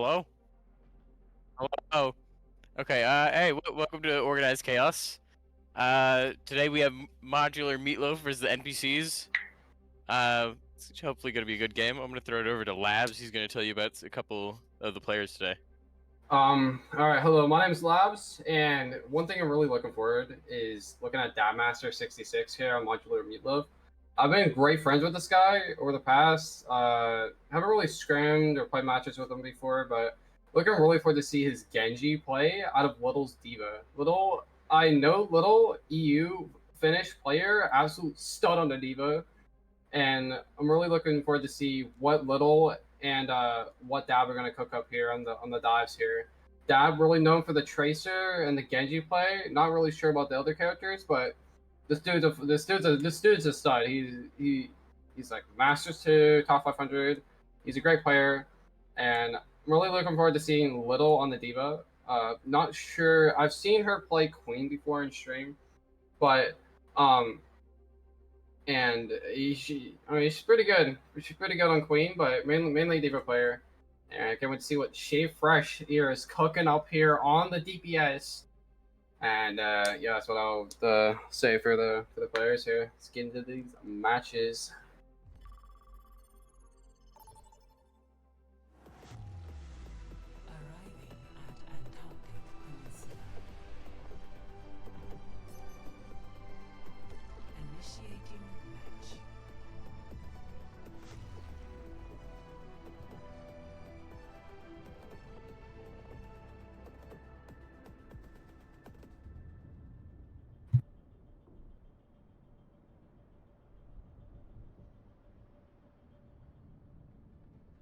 Hello? Hello? Okay, hey, welcome to Organized Chaos. Today we have Modular Meatloaf versus the NPCs. It's hopefully gonna be a good game. I'm gonna throw it over to Labs. He's gonna tell you about a couple of the players today. Alright, hello, my name's Labs, and one thing I'm really looking forward is looking at Dabmaster66 here on Modular Meatloaf. I've been great friends with this guy over the past. Haven't really scrimmed or played matches with him before, but looking really forward to see his Genji play out of Little's Diva. I know Little EU Finnish player, absolute stud on the Diva, and I'm really looking forward to see what Little and what Dab are going to cook up here on the dives here. Dab really known for the Tracer and the Genji play. Not really sure about the other characters, but this dude's a stud. He's like Masters 2, top 500. He's a great player, and I'm really looking forward to seeing Little on the Diva. Not sure. I've seen her play Queen before in stream, but and she's pretty good. She's pretty good on Queen, but mainly Diva player. And I can't wait to see what Shave Fresh here is cooking up here on the DPS. And yeah, that's what I'll say for the players here. Let's get into these matches.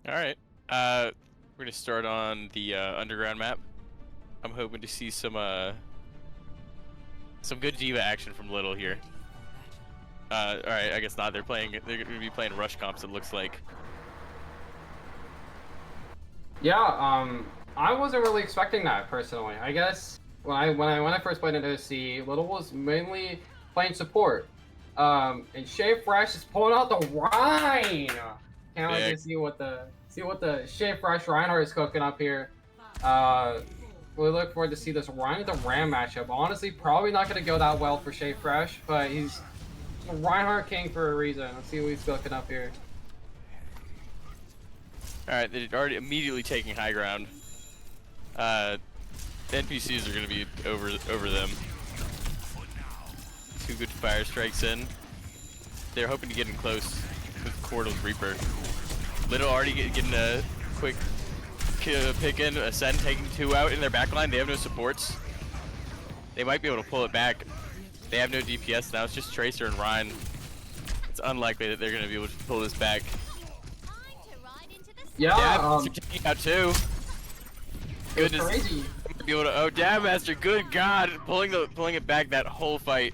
Alright, we're gonna start on the underground map. I'm hoping to see some good Diva action from Little here. Alright, I guess not. They're gonna be playing rush comps, it looks like. Yeah, I wasn't really expecting that personally. I guess when I first played in OC, Little was mainly playing support. And Shave Fresh is pulling out the Rhine. Can't wait to see what the Shave Fresh Reinhardt is cooking up here. We look forward to see this Ryan with the Ram matchup. Honestly, probably not going to go that well for Shave Fresh, but he's a Reinhardt king for a reason. Let's see what he's cooking up here. Alright, they're already immediately taking high ground. The NPCs are going to be over them. Two good fire strikes in. They're hoping to get in close with Cordal's Reaper. Little already getting a quick pick in. Ascend taking two out in their backline. They have no supports. They might be able to pull it back. They have no DPS now. It's just Tracer and Ryan. It's unlikely that they're going to be able to pull this back. Yeah, they're taking out two. Goodness. Crazy. Be able to, Dabmaster, good God, pulling it back that whole fight.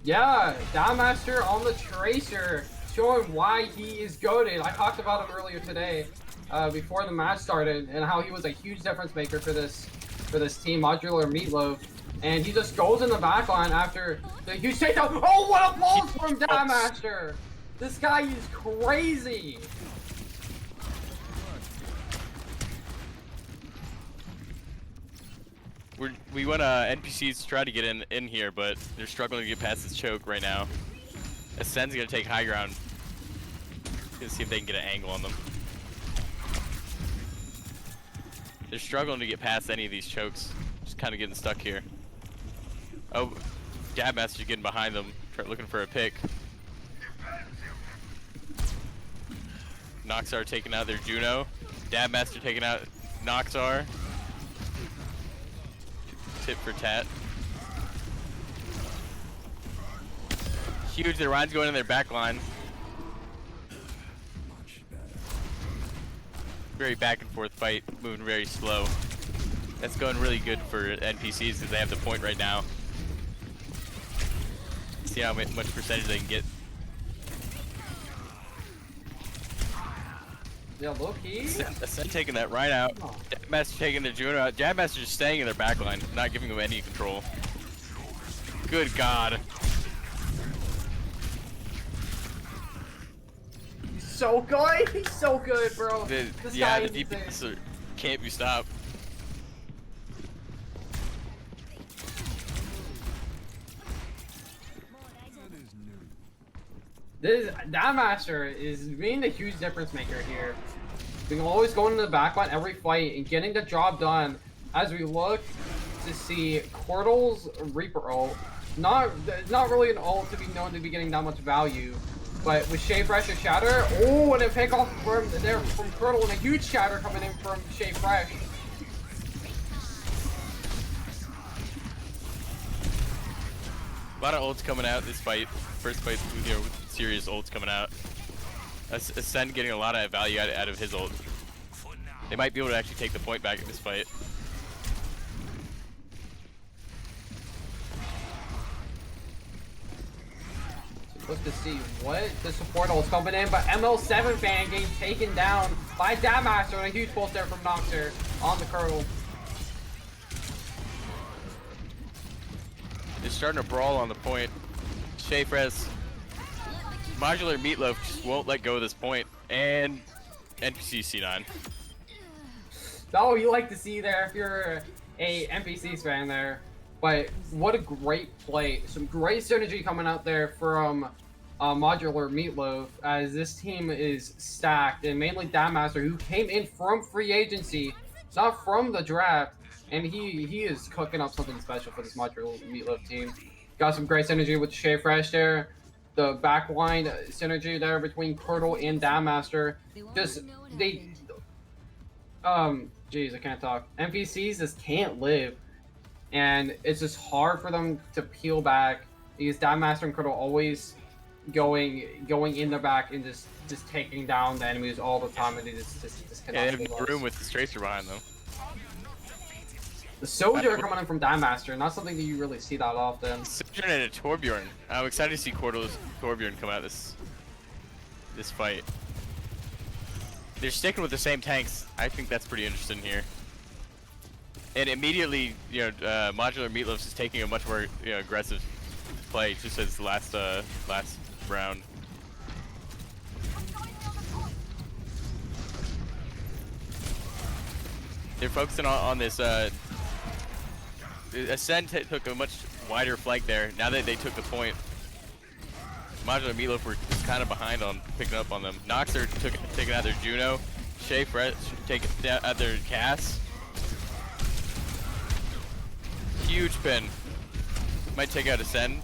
Yeah, Dabmaster on the Tracer, showing why he is goated. I talked about him earlier today, before the match started, and how he was a huge difference maker for this team, Modular Meatloaf. And he just goes in the backline after the huge takedown. Oh, what a pulse from Dabmaster! This guy is crazy. We want NPCs to try to get in here, but they're struggling to get past this choke right now. Ascend's gonna take high ground. Gonna see if they can get an angle on them. They're struggling to get past any of these chokes. Just kind of getting stuck here. Oh, Dabmaster's getting behind them, looking for a pick. Noxar taking out their Juno. Dabmaster taking out Noxar. Tip for tat. Huge, the Ryan's going in their back line. Very back and forth fight, moving very slow. That's going really good for NPCs because they have the point right now. See how much percentage they can get. Yeah, low-key. Ascend taking that right out. Jabmaster taking their Juno out. Jabmaster just staying in their backline, not giving them any control. Good God. so good. He's so good, bro. Yeah, the DPS can't be stopped. That master is being the huge difference maker here. Being always going to the back line every fight and getting the job done. As we look to see Cordal's Reaper ult, not really an ult to be known to be getting that much value, but with Shea Fresh and Shatter, oh, and a pick off from there from Cordal and a huge Shatter coming in from Shea Fresh. A lot of ults coming out this fight. First fight, you know, with serious ults coming out. Ascend getting a lot of value out of his ult. They might be able to actually take the point back in this fight. Look to see what the support ult's coming in, but ML7 fan getting taken down by Dammaster and a huge pulse there from Noxer on the Curdle. They're starting to brawl on the point. Shayfres, Modular Meatloaf just won't let go of this point, and NPC C9. Oh, you like to see there if you're a NPCs fan there. But what a great play. Some great synergy coming out there from Modular Meatloaf as this team is stacked, and mainly Dammaster, who came in from free agency. It's not from the draft, and he is cooking up something special for this Modular Meatloaf team. Got some great synergy with Shea Fresh there. The backline synergy there between Curdle and Dammaster. Just, geez, I can't talk. NPCs just can't live. And it's just hard for them to peel back because Dammaster and Curdle always going in the back and just taking down the enemies all the time, and they just cannot. Yeah, they have no room with the Tracer behind them. The Soldier coming in from Dammaster, not something that you really see that often. Soldier and a Torbjorn. I'm excited to see Torbjorn come out this fight. They're sticking with the same tanks. I think that's pretty interesting here. And immediately, you know, Modular Meatloaf is taking a much more, you know, aggressive play, just as last round. They're focusing on this. Ascend took a much wider flank there. Now that they took the point, Modular Meatloaf were just kind of behind on picking up on them. Noxer taking out their Juno. Shea Fresh taking out their Cass. Huge pin. Might take out Ascend.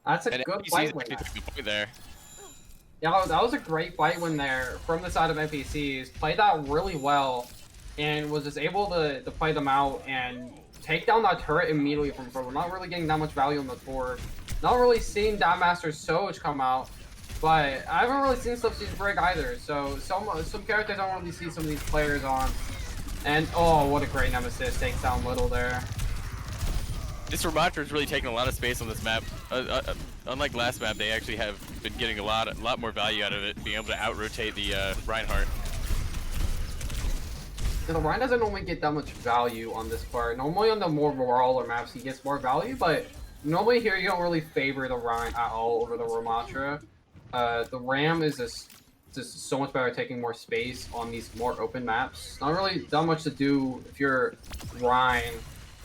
That's a good fight win there. Yeah, that was a great fight win there from the side of NPCs. Played that really well and was just able to play them out and take down that turret immediately from Frodo. Not really getting that much value on the board. Not really seeing Dammaster's Soj come out. But I haven't really seen Slipsy's Brig either, so some characters I don't really see some of these players on. And oh, what a great Nemesis, takes down Little there. This Ramattra is really taking a lot of space on this map. Unlike last map, they actually have been getting a lot more value out of it, being able to out-rotate the Reinhardt. You know, Ryan doesn't normally get that much value on this part. Normally on the more brawler maps he gets more value, but normally here you don't really favor the Ryan at all over the Ramattra. The Ram is just so much better at taking more space on these more open maps. Not really that much to do if you're Ryan,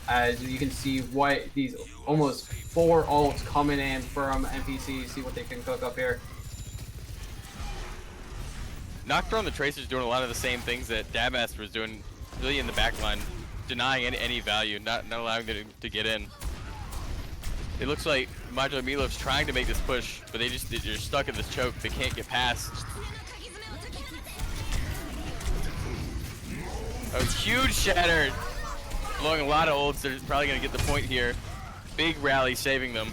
as you can see what these almost 4 ults coming in from NPCs, see what they can cook up here. Nocturne on the Tracer's doing a lot of the same things that Dammaster was doing really in the backline, denying any value, not allowing them to get in. It looks like Modular Meatloaf's trying to make this push, but they're stuck in this choke. They can't get past. A huge Shatter, blowing a lot of ults. They're probably gonna get the point here. Big rally saving them,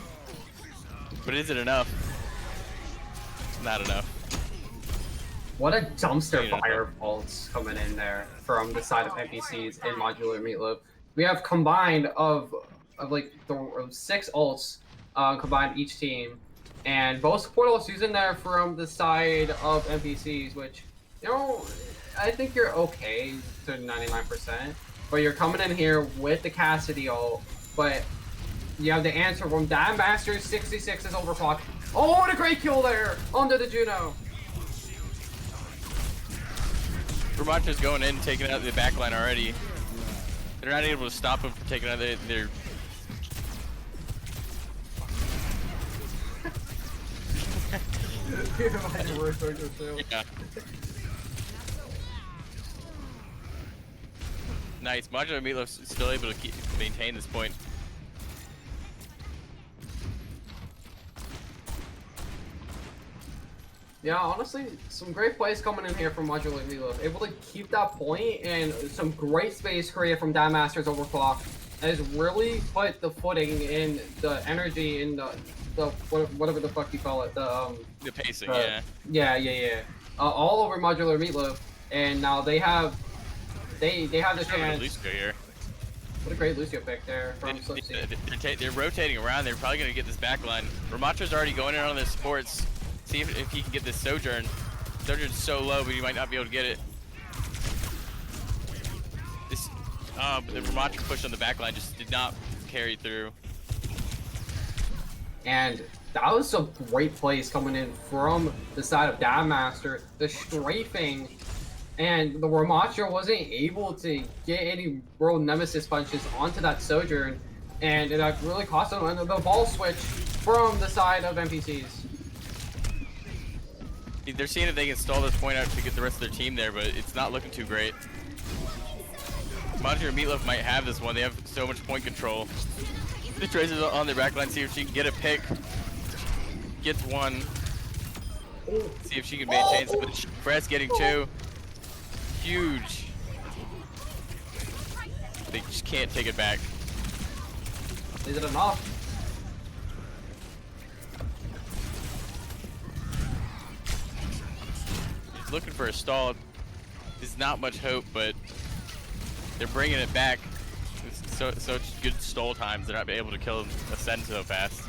but is it enough? It's not enough. What a dumpster fire of ults coming in there from the side of NPCs and Modular Meatloaf. We have combined of like 6 ults combined each team, and both support ults using there from the side of NPCs, which, you know, I think you're okay to 99%, but you're coming in here with the Cassidy ult, but You have the answer from Dam Master 66's overclock. Oh, what a great kill there under the Juno. Ramontra's going in, taking out the backline already. They're not able to stop him from taking out their Yeah. Nice. Modular Meatloaf's still able to maintain this point. Yeah, honestly, some great plays coming in here from Modular Meatloaf. Able to keep that point and some great space created from Dam Master's overclock has really put the footing in the energy in the whatever the fuck you call it, the pacing, yeah. All over Modular Meatloaf, and now they have the chance. Lucio here. What a great Lucio pick there from Slipsy. They're rotating around. They're probably gonna get this back line. Ramontra's already going in on their supports. See if he can get this Sojourn. Sojourn's so low, but he might not be able to get it. This, the Ramontra push on the back line just did not carry through. And that was some great plays coming in from the side of Dam Master. The strafing, and the Ramontra wasn't able to get any World Nemesis punches onto that Sojourn, and it really cost them the ball switch from the side of NPCs. They're seeing if they can stall this point out to get the rest of their team there, but it's not looking too great. Modular Meatloaf might have this one. They have so much point control. The Tracer's on their backline, see if she can get a pick. Gets one. See if she can maintain some. Fred's getting two. Huge. They just can't take it back. Is it enough? He's looking for a stall. There's not much hope, but they're bringing it back. It's such good stall times. They're not able to kill Ascend so fast.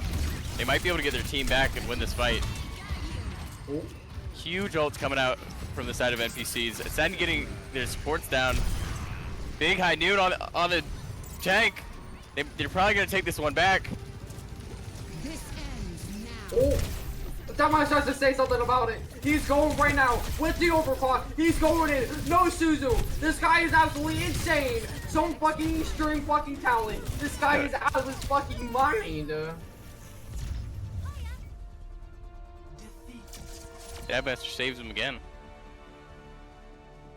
They might be able to get their team back and win this fight. Ooh. Huge ults coming out from the side of NPCs. Ascend getting their supports down. Big high noon on the tank. They're probably gonna take this one back. This ends now. Oh, Dam tries to say something about it. He's going right now with the overclock. He's going in. No Suzu. This guy is absolutely insane. Some fucking extreme fucking talent. This guy is out of his fucking mind. Dam Master saves him again.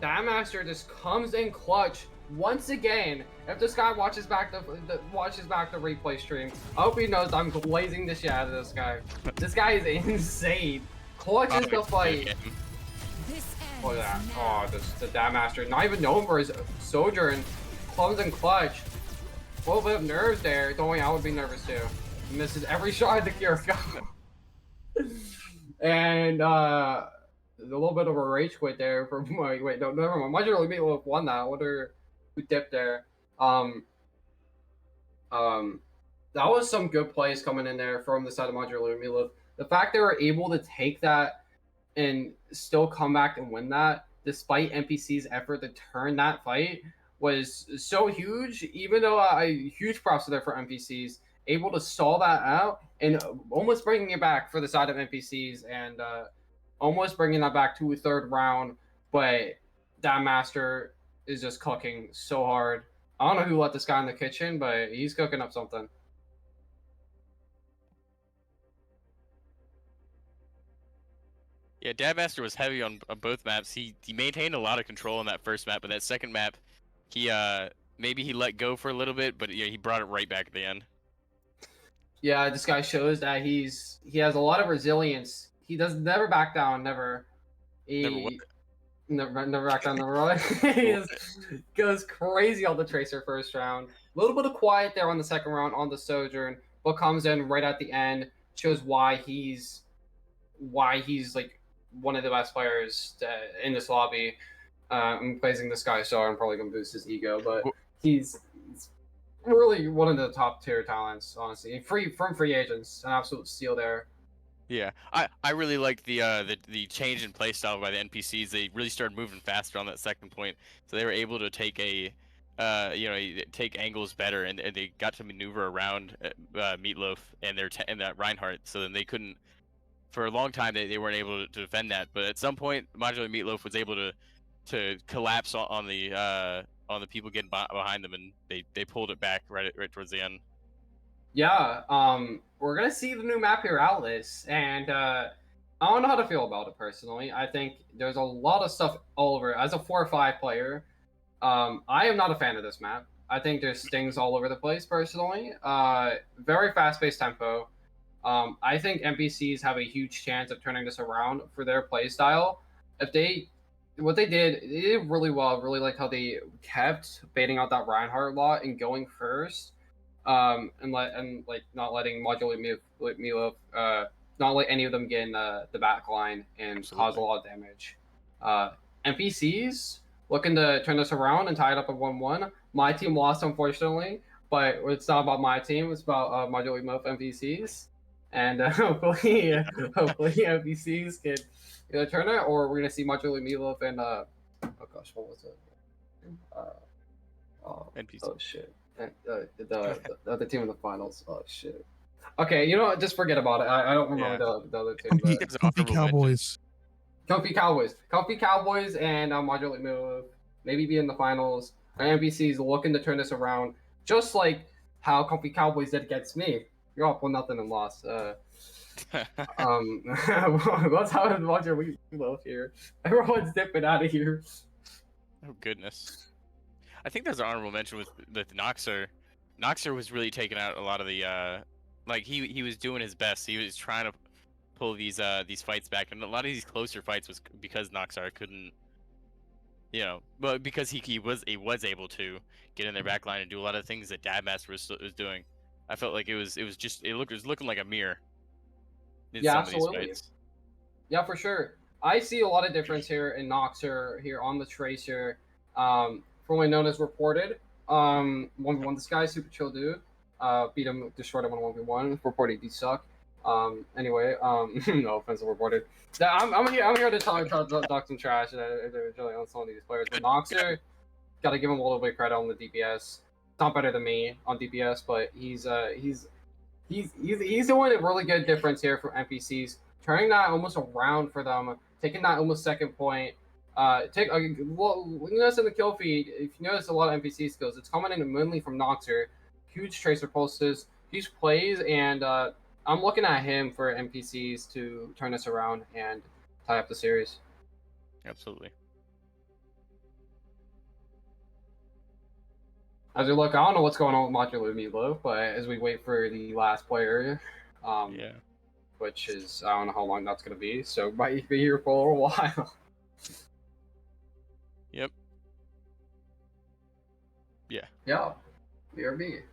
Dam Master just comes in clutch once again. If this guy watches back the replay stream, I hope he knows I'm glazing the shit out of this guy. This guy is insane. Clutch is the fight. Look at that. Oh, the Dam Master, not even known for his Sojourn, comes in clutch. A little bit of nerves there. Don't worry, I would be nervous too. He misses every shot at the Kiriko. And a little bit of a rage quit there from wait, no, never mind. Modular Meatloaf won that. I wonder who dipped there. That was some good plays coming in there from the side of Modular Meatloaf. The fact they were able to take that and still come back and win that, despite NPC's effort to turn that fight, was so huge. Even though huge props there for NPCs, able to stall that out and almost bringing it back for the side of NPCs and almost bringing that back to a third round. But Dam Master is just cooking so hard. I don't know who let this guy in the kitchen, but he's cooking up something. Yeah, Dam Master was heavy on both maps. He maintained a lot of control on that first map, but that second map, he maybe he let go for a little bit, but yeah, he brought it right back at the end. Yeah, this guy shows that he has a lot of resilience. He never back down, never. Never back down, never. He just goes crazy on the Tracer first round. A little bit of quiet there on the second round on the Sojourn, but comes in right at the end, shows why he's like one of the best players in this lobby. I'm praising this guy, so I'm probably gonna boost his ego, but he's really one of the top tier talents, honestly. From free agents, an absolute steal there. Yeah, I really liked the change in playstyle by the NPCs. They really started moving faster on that second point, so they were able to take a take angles better, and they got to maneuver around Meatloaf and and that Reinhardt. So then they couldn't, for a long time, they weren't able to defend that. But at some point, Modular Meatloaf was able to collapse on the people getting behind them, and they pulled it back right towards the end. Yeah, we're gonna see the new map here, Atlas, and I don't know how to feel about it personally. I think there's a lot of stuff all over. As a 4 or 5 player, I am not a fan of this map. I think there's things all over the place personally. Very fast-paced tempo. I think NPCs have a huge chance of turning this around for their playstyle. If they, what they did really well. Really like how they kept baiting out that Reinhardt lot and going first, and like not letting Modular Milo, not let any of them get in the back line and Absolutely. cause a lot of damage. NPCs looking to turn this around and tie it up at 1-1. My team lost, unfortunately, but it's not about my team. It's about Modular Milo NPCs, and hopefully NPCs can either turn it, or we're gonna see Modular Milo and oh gosh, what was it? NPC. Oh shit. The other team in the finals. Oh shit. Okay, you know what? Just forget about it. I don't remember the other team. Comfy, But... comfy Cowboys. Comfy Cowboys, and Modular Move maybe be in the finals. NBC's looking to turn this around, just like how Comfy Cowboys did against me. You're up 1-0 and lost. That's how Modular Move here. Everyone's dipping out of here. Oh goodness. I think there's an honorable mention with Noxer. Noxer was really taking out a lot of the like he was doing his best. He was trying to pull these fights back, and a lot of these closer fights was because Noxer couldn't, but because he was able to get in their back line and do a lot of things that Dadmaster was doing. I felt like it was looking like a mirror in some of these fights. Yeah, for sure. I see a lot of difference here in Noxer here on the Tracer, formerly known as Reported. 1v1 this guy, super chill dude. Beat him, destroyed him on 1v1. Reported he suck. Anyway, no offense to Reported. I'm here to talk some trash on some of these players. But Noxer, gotta give him a little bit of credit on the DPS. Not better than me on DPS, but he's doing a really good difference here for NPCs, turning that almost around for them, taking that almost second point. Well, when you notice in the kill feed, if you notice a lot of NPC skills, it's coming in mainly from Noxer, huge tracer pulses, huge plays, and I'm looking at him for NPCs to turn this around and tie up the series. Absolutely. As we look, I don't know what's going on with Modular Meatloaf, but as we wait for the last player, which is, I don't know how long that's going to be, so might be here for a while. Yep. Yeah. Yeah. BRB.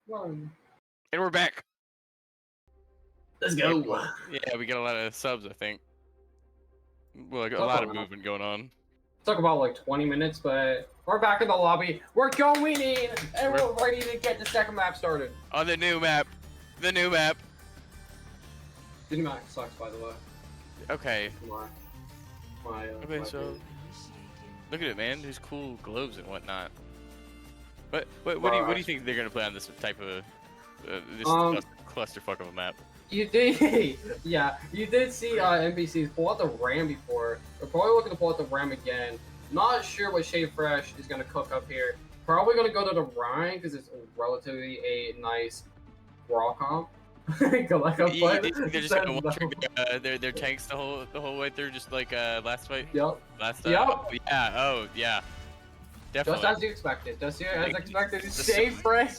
Run. And we're back. Let's go. Yeah, we got a lot of subs, I think. Well, like, a Talk lot about of movement going on. Took about like 20 minutes, but we're back in the lobby. We're going in, and we're ready to get the second map started. On the new map. The new map. The new map sucks, by the way. Okay. Okay, So look at it, man. There's cool globes and whatnot. What do you think they're gonna play on this type of this clusterfuck of a map? You did, yeah. You did see NPCs pull out the Ram before. They're probably looking to pull out the Ram again. Not sure what Shade Fresh is gonna cook up here. Probably gonna go to the Rhine because it's relatively a nice raw comp. They're just gonna one-trick their tanks the whole way through, just like last fight. Yep. Oh yeah. Definitely. Just as you expected. Just as expected. Shade Fresh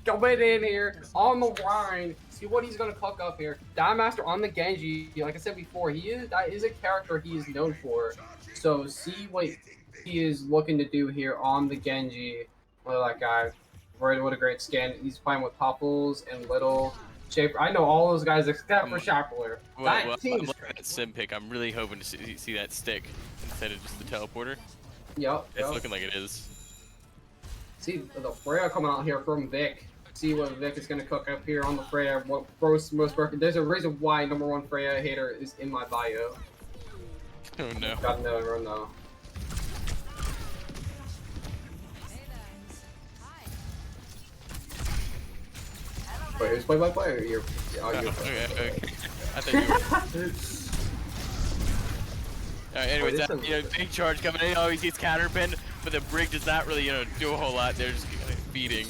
coming in here on the Rhine. See what he's gonna cook up here. Dive Master on the Genji. Like I said before, that is a character he is known for. So see what he is looking to do here on the Genji. Look at that guy. What a great skin. He's playing with Popples and Little. Shaper. I know all those guys except for Shackler. That sim pick. I'm really hoping to see that stick instead of just the teleporter. Yep. It's looking like it is. See the Freya coming out here from Vic. See what Vic is gonna cook up here on the Freya. What most broken. There's a reason why #1 Freya hater is in my bio. Oh no. Gotta know, everyone know. Wait, who's play-by-play or you're? Okay. I thought you were. Anyways, big charge coming in. Oh, he gets counterpinned, but the Brig does not really, do a whole lot. They're just feeding.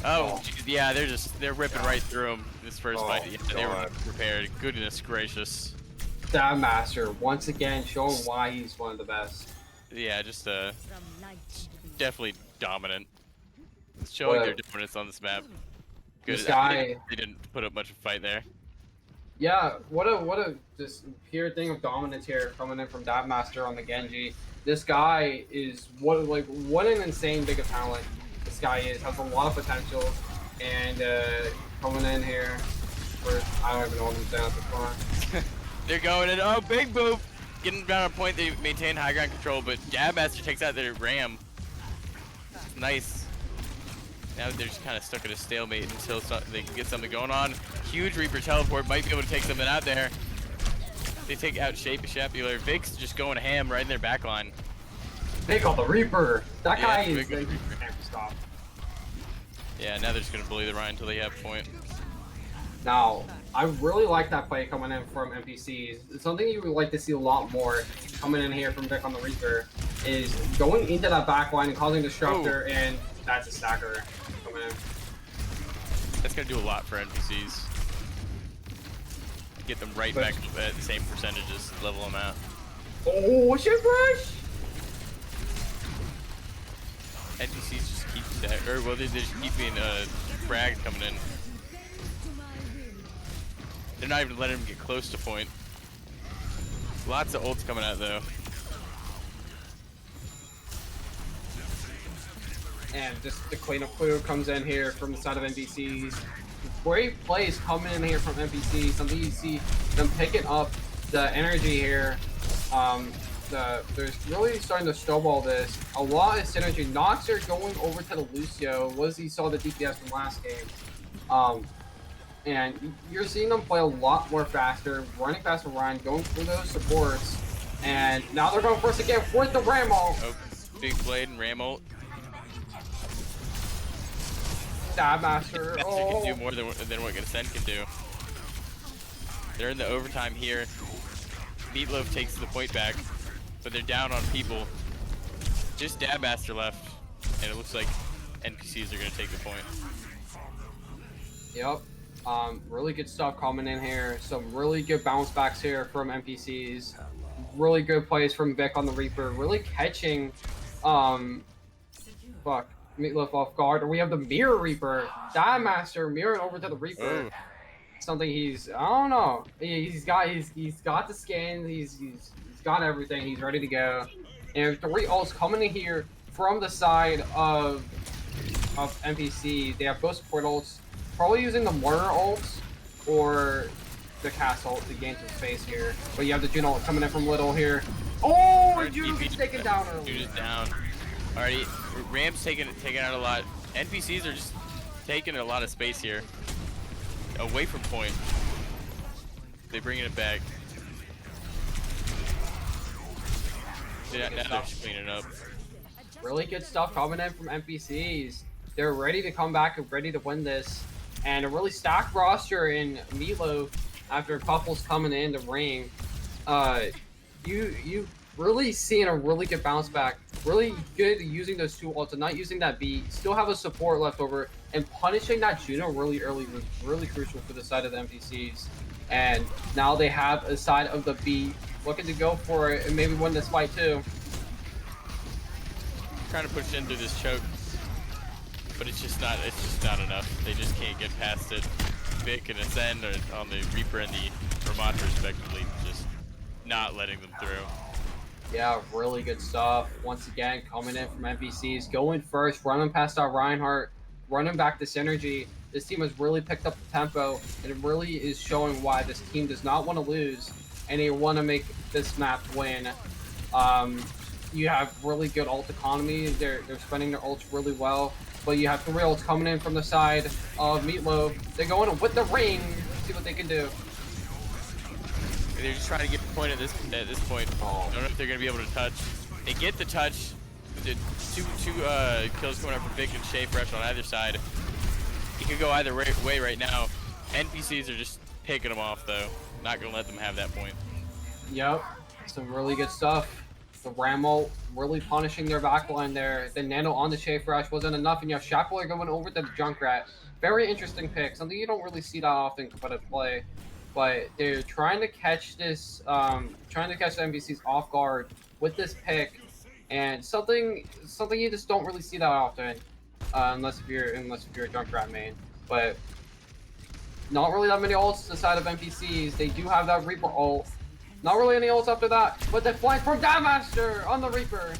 Oh, geez, yeah, they're ripping right through him this first fight. Yeah, they were prepared. Goodness gracious. Dive Master once again showing why he's one of the best. Yeah, just definitely dominant. Showing their dominance on this map. Good. This guy, they didn't put up much of a fight there. Yeah, what a just pure thing of dominance here coming in from Dive Master on the Genji. This guy is what an insane big of talent this guy has a lot of potential, and coming in here for I don't even know what I'm saying at this point. They're going in. Oh, big boop! Getting down on point. They maintain high ground control, but Dive Master takes out their Ram. Nice. Now they're just kind of stuck at a stalemate until they can get something going on. Huge Reaper teleport might be able to take something out there. They take out Shapular. Vic's just going ham right in their back line. Vic on the Reaper. That guy is stop. Yeah, now they're just gonna bully the Rhine until they have point. Now, I really like that play coming in from NPCs. It's something you would like to see a lot more coming in here from Vic on the Reaper is going into that back line and causing Disruptor, and that's a stacker coming in. That's gonna do a lot for NPCs. Get them right back at the same percentages, level them out. Oh, shit rush! NPCs just keep that, or well, they just keep being frag coming in. They're not even letting them get close to point. Lots of ults coming out though. And just the cleanup crew comes in here from the side of NPCs. Great plays coming in here from NPCs. Something you see them picking up the energy here. There's really starting to snowball this. A lot of synergy. Noxer going over to the Lucio. He saw the DPS from last game. And you're seeing them play a lot more faster, running faster Ryan, going through those supports. And now they're going first again with the Ram ult. Oh, big blade and Ram ult. Dive Master. Can do more than what Ascend can do. They're in the overtime here. Meatloaf takes the point back, but they're down on people. Just Dive Master left, and it looks like NPCs are going to take the point. Yep. Really good stuff coming in here. Some really good bounce backs here from NPCs. Really good plays from Vic on the Reaper. Really catching, Meatloaf off guard. Or we have the Mirror Reaper. Dive Master mirroring over to the Reaper. Something I don't know. He's got the skins. He's got everything. He's ready to go. And 3 ults coming in here from the side of of NPC, they have both support ults, probably using the Mortar ult or the Cast ult to gain some space here. But you have the Juno ult coming in from Little here. Oh, and Juno gets taken down early. Juno's down. Alrighty, Ram's taking out a lot. NPCs are just taking a lot of space here. Away from point. They're bringing it back. Yeah, now they're just cleaning up. Really good stuff coming in from NPCs. They're ready to come back and ready to win this. And a really stacked roster in Meatloaf after Puffles coming in the ring. You really seeing a really good bounce back. Really good using those two ults and not using that beat. Still have a support left over. And punishing that Juno really early was really crucial for the side of the NPCs. And now they have a side of the beat looking to go for it and maybe win this fight too. Trying to push into this choke, but it's just not enough. They just can't get past it. Vic and Ascend on the Reaper and the Vermonter respectively, just not letting them through. Yeah, really good stuff. Once again, coming in from NPCs, going first, running past our Reinhardt, running back to Synergy. This team has really picked up the tempo, and it really is showing why this team does not want to lose, and they want to make this map win. You have really good ult economy. They're spending their ults really well, but you have 3 ults coming in from the side of Meatloaf. They're going with the ring, see what they can do. They're just trying to get the point at this point. I don't know if they're gonna be able to touch. They get the touch. The two kills coming up from Vic and Shea Fresh on either side. He could go either way right now. NPCs are just picking them off though. Not gonna let them have that point. Yep, some really good stuff. The Ram ult really punishing their backline there. The Nano on the Shea Fresh wasn't enough, and you have Shackler going over to the Junkrat. Very interesting pick, something you don't really see that often but at play. But they're trying to catch this, trying to catch the NPCs off guard with this pick, and something you just don't really see that often, unless if you're a Junkrat main. But not really that many ults to the side of NPCs. They do have that Reaper ult. Not really any ults after that, but the flank from Dammaster on the Reaper.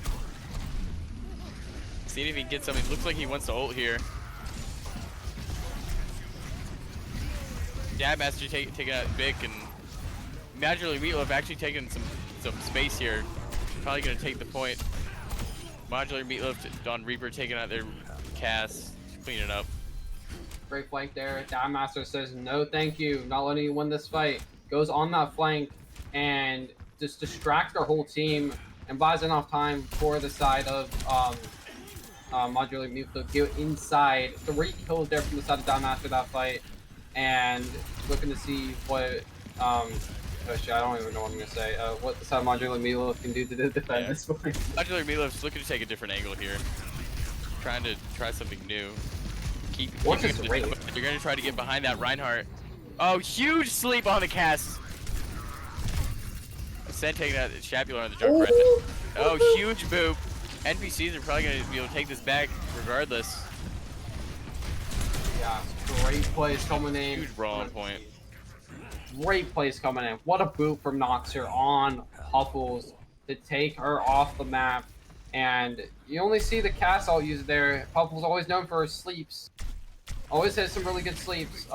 See if he can get something. Looks like he wants to ult here. Dammaster taking out Vic, and Magically Meatloaf actually taking some space here. Probably gonna take the point. Modular Meatloaf on Reaper taking out their cast, cleaning up. Great flank there. Dammaster says no thank you, not letting you win this fight. Goes on that flank and just distracts their whole team and buys enough time for the side of Modular Meatloaf to get inside. 3 kills there from the side of Dammaster that fight, and looking to see what oh shit, I don't even know what I'm gonna say. What the side of Modular Meatloaf can do to defend this point. Modular Meatloaf's looking to take a different angle here, trying to try something new. What's his rate? They're gonna try to get behind that Reinhardt. Oh, huge sleep on the cast. Ascend taking out Shapular on the Junkrat. Oh, huge boop. NPCs are probably gonna be able to take this back regardless. Yeah, great plays coming in. Huge brawl on point. Great plays coming in. What a boot from Noxer on Puffles to take her off the map. And you only see the cast ult used there. Puffles always known for his sleeps. Always has some really good sleeps.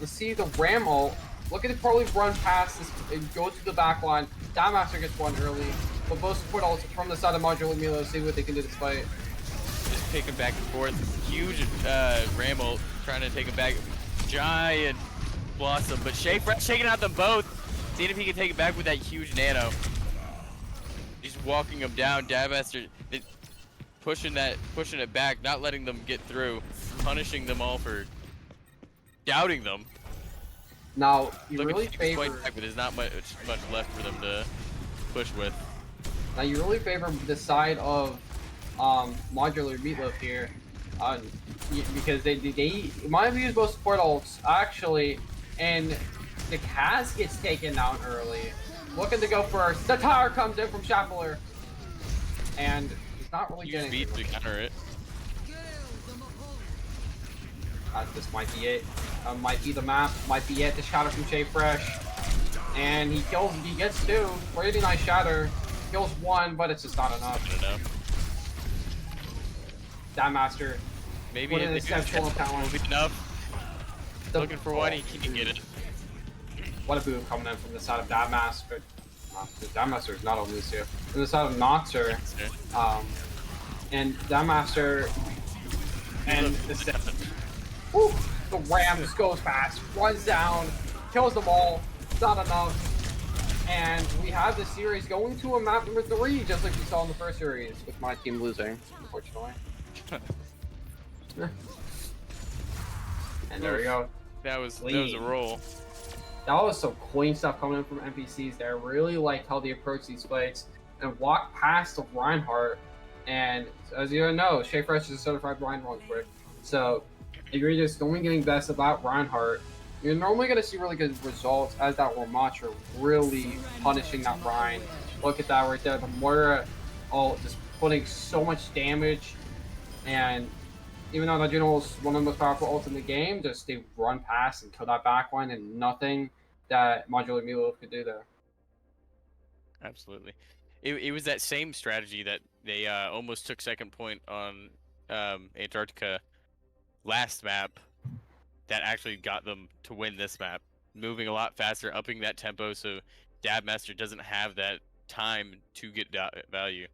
You see the Ram ult. Look at it probably run past this and go to the back line. Dammaster gets one early. But both support ults from the side of Modular Meatloaf, see what they can do this fight. Just picking back and forth. Huge Ram ult trying to take him back. Giant Blossom, but Shea Fresh taking out them both. Seeing if he can take it back with that huge nano. He's walking them down. Dammaster pushing it back, not letting them get through, punishing them all for doubting them. Now, you Looking really to favor. back, but there's not much left for them to push with. Now you really favor the side of Modular Meatloaf here, because they might have used both support ults actually, and the cast gets taken down early. Looking to go first. The tower comes in from Shapular, and he's not really Huge getting. beat to counter it. This might be it. Might be the map. Might be it. The shatter from Shea Fresh, and he gets 2. Really nice shatter. Kills 1, but it's just not enough. I don't know. Dammaster Maybe What an the exceptional talent. will be enough. Looking for one, he oh, can get it. What a boom coming in from the side of Daadmaster. Daadmaster is not on Lucio. From the side of Noxer. And Daadmaster and Woo! The Ram just goes fast, runs down, kills them all. It's not enough. And we have the series going to a map number 3, just like we saw in the first series, with my team losing, unfortunately. And there we go. That was a roll. That was some clean stuff coming in from NPCs there. Really liked how they approach these fights and walk past the Reinhardt. And as you know, Shea Fresh is a certified blind launch quick. So if you're just only getting best about Reinhardt, you're normally going to see really good results as that Ramattra really punishing that Ryan. Look at that right there. The Moira just putting so much damage. And even though that Juno is one of the most powerful ults in the game, just they run past and kill that backline and nothing that Modular Milo could do there. Absolutely. It was that same strategy that they almost took second point on Antarctica last map that actually got them to win this map. Moving a lot faster, upping that tempo so Daadmaster doesn't have that time to get value.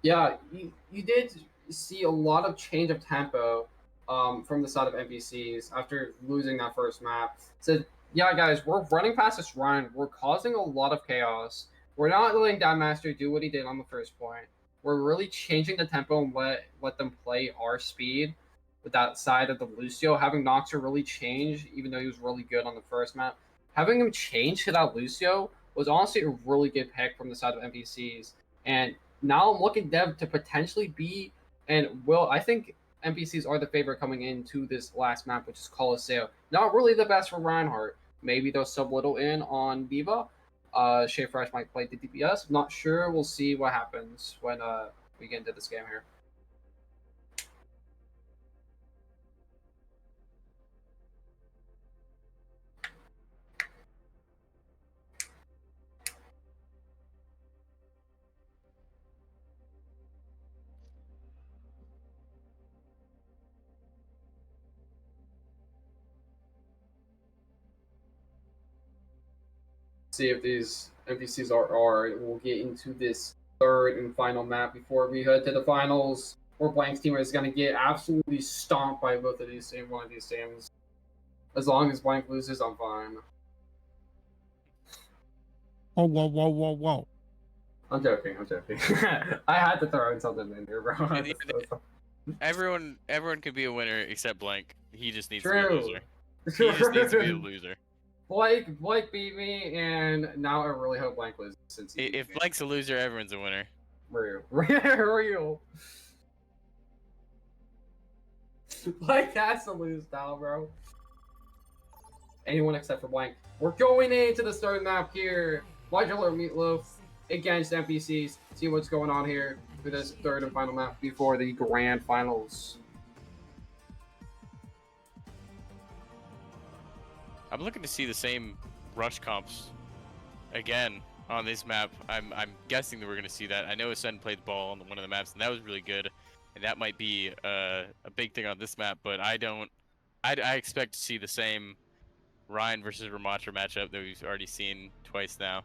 Yeah, you did see a lot of change of tempo from the side of NPCs after losing that first map. So yeah, guys, we're running past this Ryan. We're causing a lot of chaos. We're not letting Daadmaster do what he did on the first point. We're really changing the tempo and let them play our speed with that side of the Lucio. Having Noxer really change, even though he was really good on the first map. Having him change to that Lucio was honestly a really good pick from the side of NPCs. And now I'm looking them to potentially be, and I think NPCs are the favorite coming into this last map, which is Colosseo. Not really the best for Reinhardt. Maybe they'll sub little in on Diva. Shea Fresh might play the DPS. Not sure. We'll see what happens when we get into this game here. See if these NPCs are alright. We'll get into this third and final map before we head to the finals. Or Blank's team is going to get absolutely stomped by both of these one of these teams. As long as Blank loses, I'm fine. Oh, whoa, whoa, whoa, whoa. I'm joking. I had to throw in something in here, bro. Everyone could be a winner except Blank. He just needs to True. be a loser. He just needs to be a loser. Blake beat me, and now I really hope Blank loses. Since If Blank's a loser, everyone's a winner. Real. Blank has to lose now, bro. Anyone except for Blank. We're going into the starting map here. Modular Meatloaf against NPCs. See what's going on here for this third and final map before the grand finals. I'm looking to see the same rush comps again on this map. I'm guessing that we're going to see that. I know Ascend played the ball on one of the maps, and that was really good. And that might be a big thing on this map, but I expect to see the same Ryan versus Ramattra matchup that we've already seen twice now.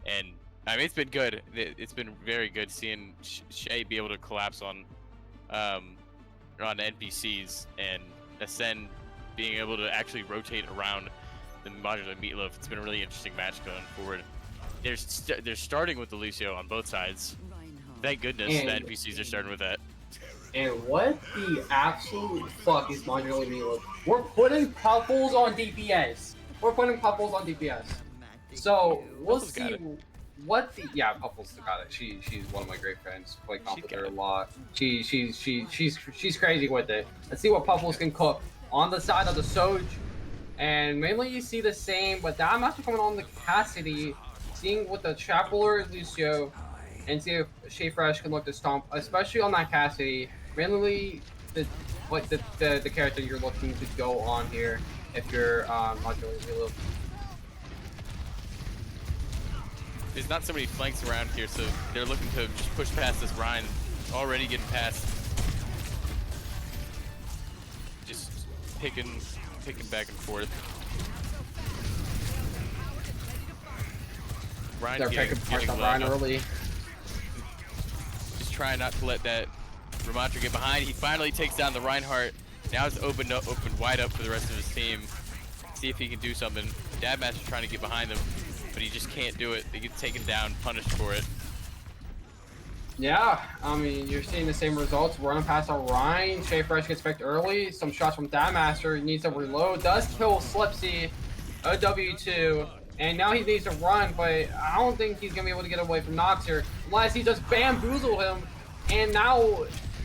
And I mean, it's been good. It's been very good seeing Shea be able to collapse on NPCs, and Ascend being able to actually rotate around the Modular Meatloaf. It's been a really interesting match going forward. They're starting with the Lucio on both sides. Thank goodness the NPCs are starting with that. And what the absolute fuck is Modular Meatloaf? We're putting Puffles on DPS. So we'll see what the Puffles got it. She's one of my great friends. Play comp with her a lot. She's crazy with it. Let's see what Puffles can cook on the side of the Soj. And mainly you see the same, but I'm actually coming on the Cassidy, seeing with the Chapeler Lucio, and see if Shea Fresh can look to stomp, especially on that Cassidy. Mainly the character you're looking to go on here if you're Modular Meatloaf. There's not so many flanks around here, so they're looking to just push past this Ryan, already getting past. just picking back and forth. Ryan They're picking parts on Ryan early. Just trying not to let that Ramontra get behind. He finally takes down the Reinhardt. Now it's opened wide up for the rest of his team. See if he can do something. Dabmaster's trying to get behind them, but he just can't do it. They get taken down, punished for it. Yeah, I mean, you're seeing the same results. Running past Orion, Shea Fresh gets picked early. Some shots from Dabmaster. He needs to reload. Does kill Slipsy, a W2, and now he needs to run, but I don't think he's gonna be able to get away from Nox here unless he just bamboozle him. And now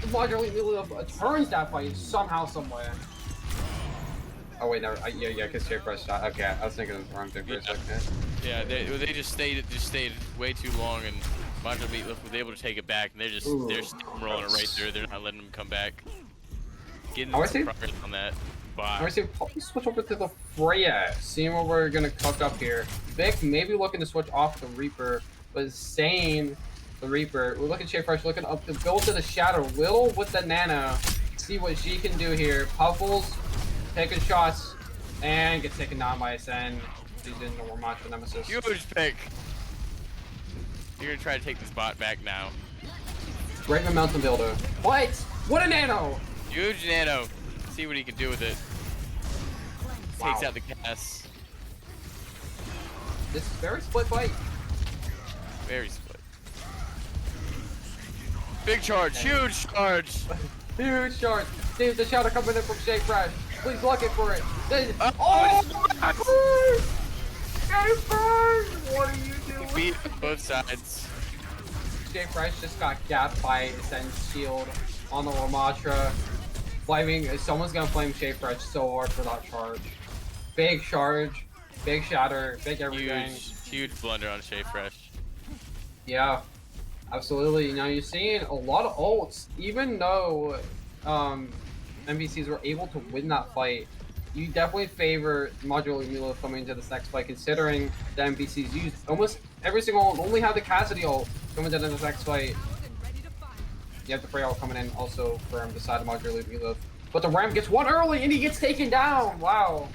Modular turns that fight somehow, someway. Oh wait, no, yeah, because Shea Fresh shot. Okay, I was thinking of the wrong thing for a second. Yeah, they just stayed way too long, and Modular Meatloaf was able to take it back, and they're steamrolling it right through. They're not letting him come back. Getting some progress on that. I see. Probably switch over to the Freya. Seeing what we're gonna cook up here. Vic maybe looking to switch off the Reaper, but staying the Reaper. We're looking at Shea Fresh, looking up the build to the Shadow. Little with the Nano. See what she can do here. Puffles taking shots and gets taken down by Ascend. She's in the Ramontra Nemesis. Huge pick. You're gonna try to take this bot back now. Great momentum builder. What? What a Nano! Huge Nano. See what he can do with it. Wow. Takes out the gas. This is very split fight. Very split. Big charge. Huge charge. Huge charge. Seems the shadow coming in from Shea Fresh. Please look it for it. Oh! Shea Fresh! What are you doing? Beat both sides. Shea Fresh just got gapped by Ascend's shield on the Ramontra. Someone's gonna flame Shea Fresh so hard for that charge. Big charge, big shatter, big everything. Huge blunder on Shea Fresh. Yeah, absolutely. Now you're seeing a lot of ults, even though NPCs were able to win that fight. You definitely favor Modular Milo coming into this next fight, considering the NPCs used almost every single ult, only have the Cassidy ult coming into this next fight. You have the Freya ult coming in also from the side of Modular Milo. But the Ram gets one early and he gets taken down. Wow.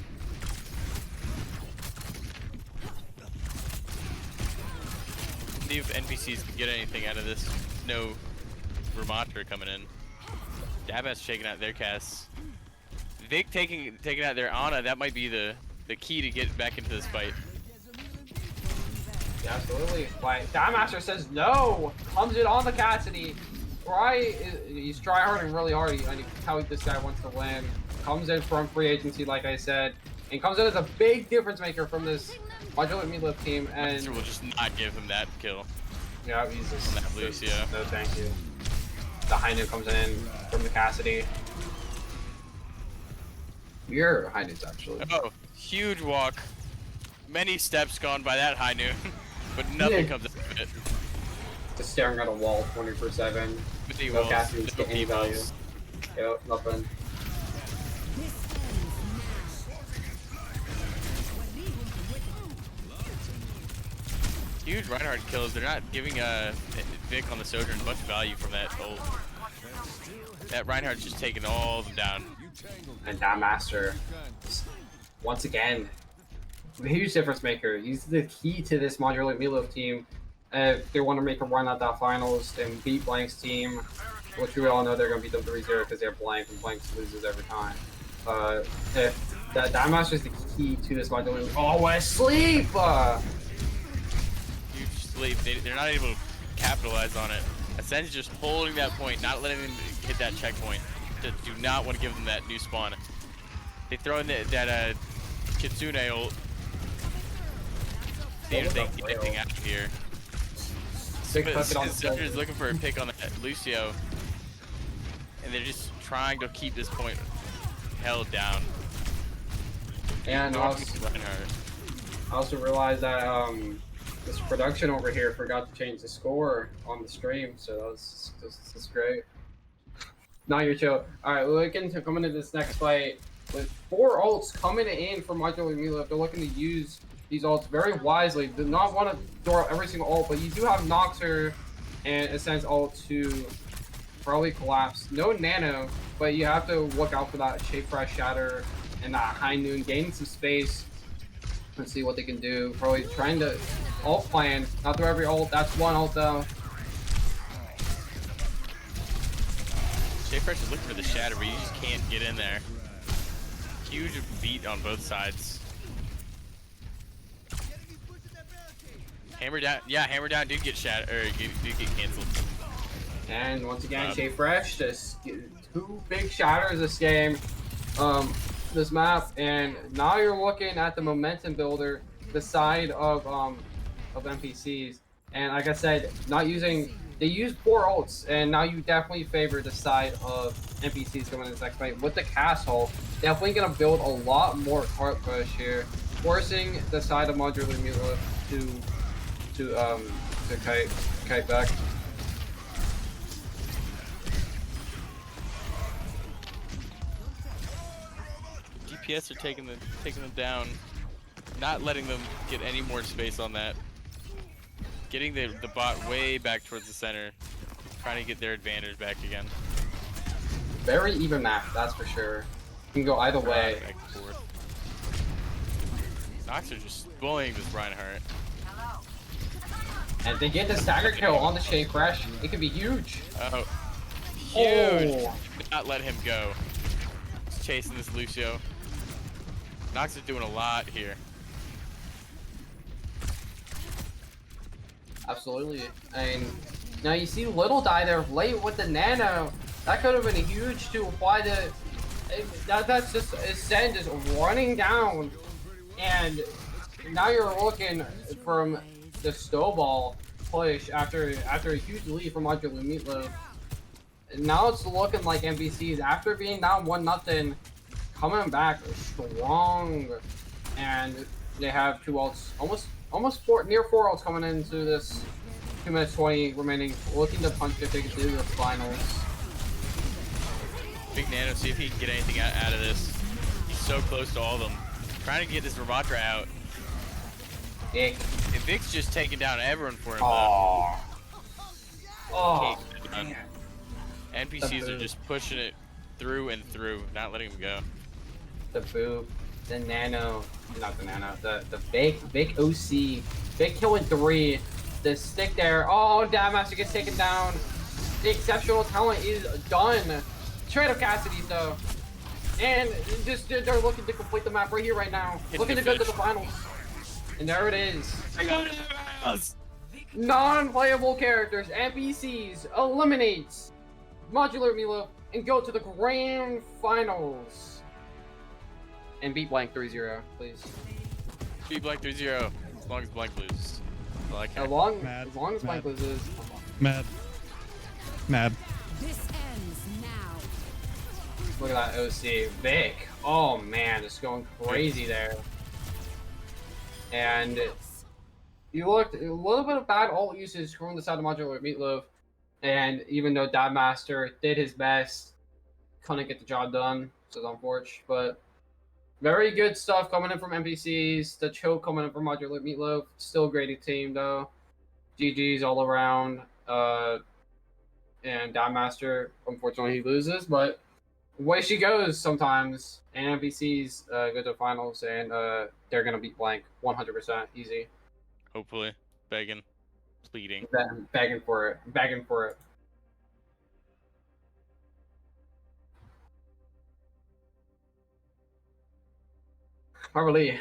See if NPCs can get anything out of this. No Ramontra coming in. Dabas shaking out their casts. Vic taking out their Ana, that might be the key to get back into this fight. Yeah, absolutely. But Dabmaster says no! Comes in on the Cassidy. He's tryharding really hard. I can tell this guy wants to win. Comes in from free agency, like I said. And comes in as a big difference maker from this Modular Meatloaf team. And will just not give him that kill. Yeah, he's just on that Lucio. No, thank you. The Hainu comes in from the Cassidy. Your Hainu's actually. Oh, huge walk. Many steps gone by that Hainu, but nothing comes out of it. Just staring at a wall 24/7. No Cassidy's getting any value. Yep, nothing. Huge Reinhardt kills. They're not giving Vic on the Sojourn much value from that ult. That Reinhardt's just taking all of them down. And Dabmaster, once again, a huge difference maker. He's the key to this Modular Meatloaf team. If they want to make a run at that finals and beat Blank's team, which we all know they're going to beat them 3-0 because they're Blank and Blank loses every time. If Dabmaster is the key to this Modular. Oh, what a sleep! Huge sleep. They're not able to capitalize on it. Ascend's just holding that point, not letting them hit that checkpoint. Just do not want to give them that new spawn. They throw in that Kitsune ult. See if they can get anything out of here. Soldier's looking for a pick on that Lucio. And they're just trying to keep this point held down. And I also realized that this production over here forgot to change the score on the stream, so that's great. Now you're chill. Alright, we're looking to come into this next fight with 4 ults coming in from Modular Meatloaf. They're looking to use these ults very wisely. Do not want to throw out every single ult, but you do have Noxer and Ascend's ult to probably collapse. No nano, but you have to look out for that Shape Fresh Shatter and that High Noon, gaining some space and see what they can do. Probably trying to ult plan, not throw every ult. That's one ult though. Shea Fresh is looking for the shatter, but you just can't get in there. Huge beat on both sides. Hammer down, yeah, hammer down did get shattered, or did get canceled. And once again, Shea Fresh just two big shatters this game, this map, and now you're looking at the momentum builder, the side of NPCs, and like I said, they use poor ults, and now you definitely favor the side of NPCs coming in this next fight with the castle. Definitely gonna build a lot more cart push here, forcing the side of modular Mula to kite back. DPS are taking them down, not letting them get any more space on that. Getting the bot way back towards the center, trying to get their advantage back again. Very even map, that's for sure. You can go either way. Back and forth. Nox are just bullying this Reinhardt. And if they get the stagger kill on the Shea Fresh, it could be huge. Oh, huge! Oh. Did not let him go. He's chasing this Lucio. Nox is doing a lot here. Absolutely. And now you see Little die there late with the nano. That could have been huge to apply the. That's just Ascend just running down, and now you're looking from the snowball push after a huge lead from Modular Meatloaf. Now it's looking like NPCs, after being down 1-0, coming back strong, and they have two ults, almost near four ults coming into this 2 minutes 20 remaining, looking to punch if they can do the finals. Big Nano, see if he can get anything out of this. He's so close to all of them. Trying to get this Ramatra out. Vic. And Vic's just taking down everyone for him. Oh. Oh. NPCs are just pushing it through and through, not letting him go. The boob, the nano, not the nano, the big OC, big killing 3, the stick there. Oh, Master gets taken down. The exceptional talent is done. Trade of Cassidy though, and just they're looking to complete the map right here, right now. Looking to go to the finals, and there it is. Non-playable characters, NPCs, eliminates Modular Milo and go to the grand finals. And beat Blank 3-0, please. Beat Blank 3-0, as long as Blank loses. I like As it. long as Blank loses. Mad. This ends now. Look at that OC. Vic. Oh man, just going crazy there. And you looked a little bit of bad ult usage from the side of Modular Meatloaf. And even though Master did his best, couldn't get the job done. So it's unfortunate. But very good stuff coming in from NPCs. The choke coming in from Modular Meatloaf. Still a great team though. GG's all around. And Master, unfortunately, he loses, but away she goes sometimes. And NPCs go to the finals, and they're gonna beat Blank 100% easy. Hopefully. Begging. Pleading. Begging for it. Begging for it. Harley.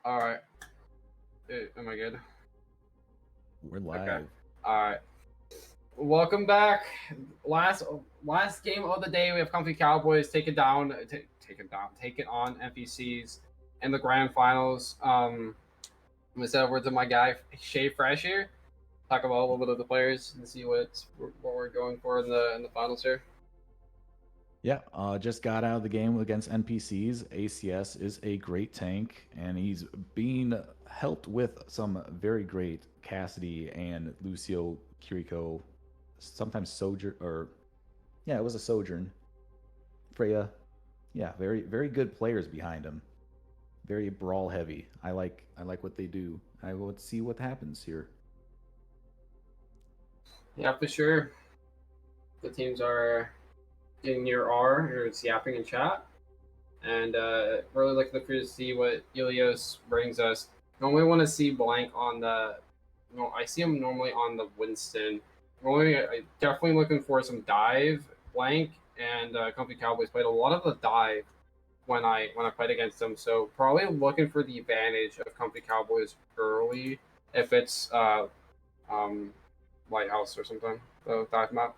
All right. Am I good? We're live. Okay. All right. Welcome back. Last game of the day. We have Comfy Cowboys taking on NPCs in the grand finals. I'm gonna send over to my guy Shay Fresh here. Talk about a little bit of the players and see what we're going for in the finals here. Yeah, just got out of the game against NPCs. ACS is a great tank, and he's being helped with some very great Cassidy and Lucio Kiriko, sometimes Sojourn, or yeah, it was a Sojourn. Freya, yeah, very good players behind him. Very brawl heavy. I like what they do. I will see what happens here. Yeah, for sure. The teams are in your R. It's yapping in chat. And really looking to see what Ilios brings us. Normally want to see Blank on the. No, I see him normally on the Winston. Normally, I definitely looking for some dive. Blank and Comfy Cowboys played a lot of the dive when I played against them. So probably looking for the advantage of Comfy Cowboys early if it's Lighthouse or something. The dive map.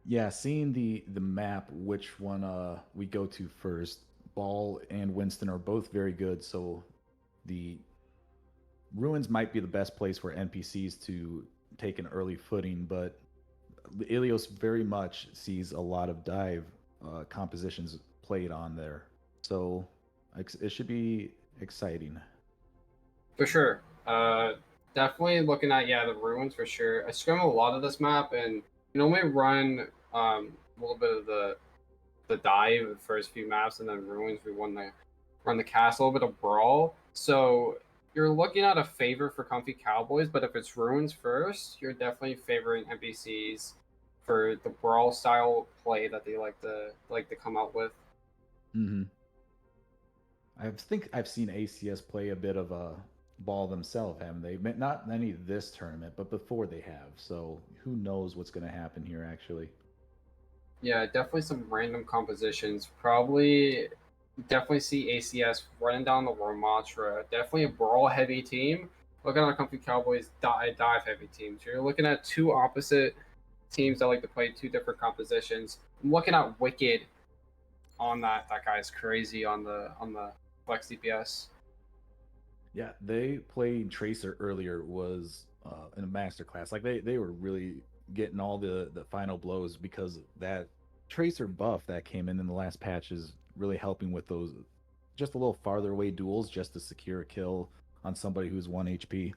Yeah, seeing the map, which one we go to first. Ball and Winston are both very good, so the Ruins might be the best place for NPCs to take an early footing, but Ilios very much sees a lot of dive compositions played on there, so it should be exciting. For sure. Definitely looking at the ruins for sure. I scrim a lot of this map, and you normally run a little bit of the dive the first few maps, and then ruins we run the castle, a bit of brawl. So you're looking at a favor for Comfy Cowboys, but if it's ruins first, you're definitely favoring NPCs for the brawl style play that they like to come out with. Mm-hmm. I think I've seen ACS play a bit of a ball themselves, haven't they? Not any this tournament, but before they have. So who knows what's going to happen here, actually. Yeah, definitely some random compositions. Probably, definitely see ACS running down the Ramatra. Definitely a brawl heavy team. Looking at Comfy Cowboys dive heavy teams. You're looking at two opposite teams that like to play two different compositions. I'm looking at Wicked on that. That guy's crazy on the flex DPS. Yeah, they played Tracer earlier. Was in a masterclass. Like they were really getting all the final blows because that Tracer buff that came in the last patch is really helping with those just a little farther away duels just to secure a kill on somebody who's 1 HP.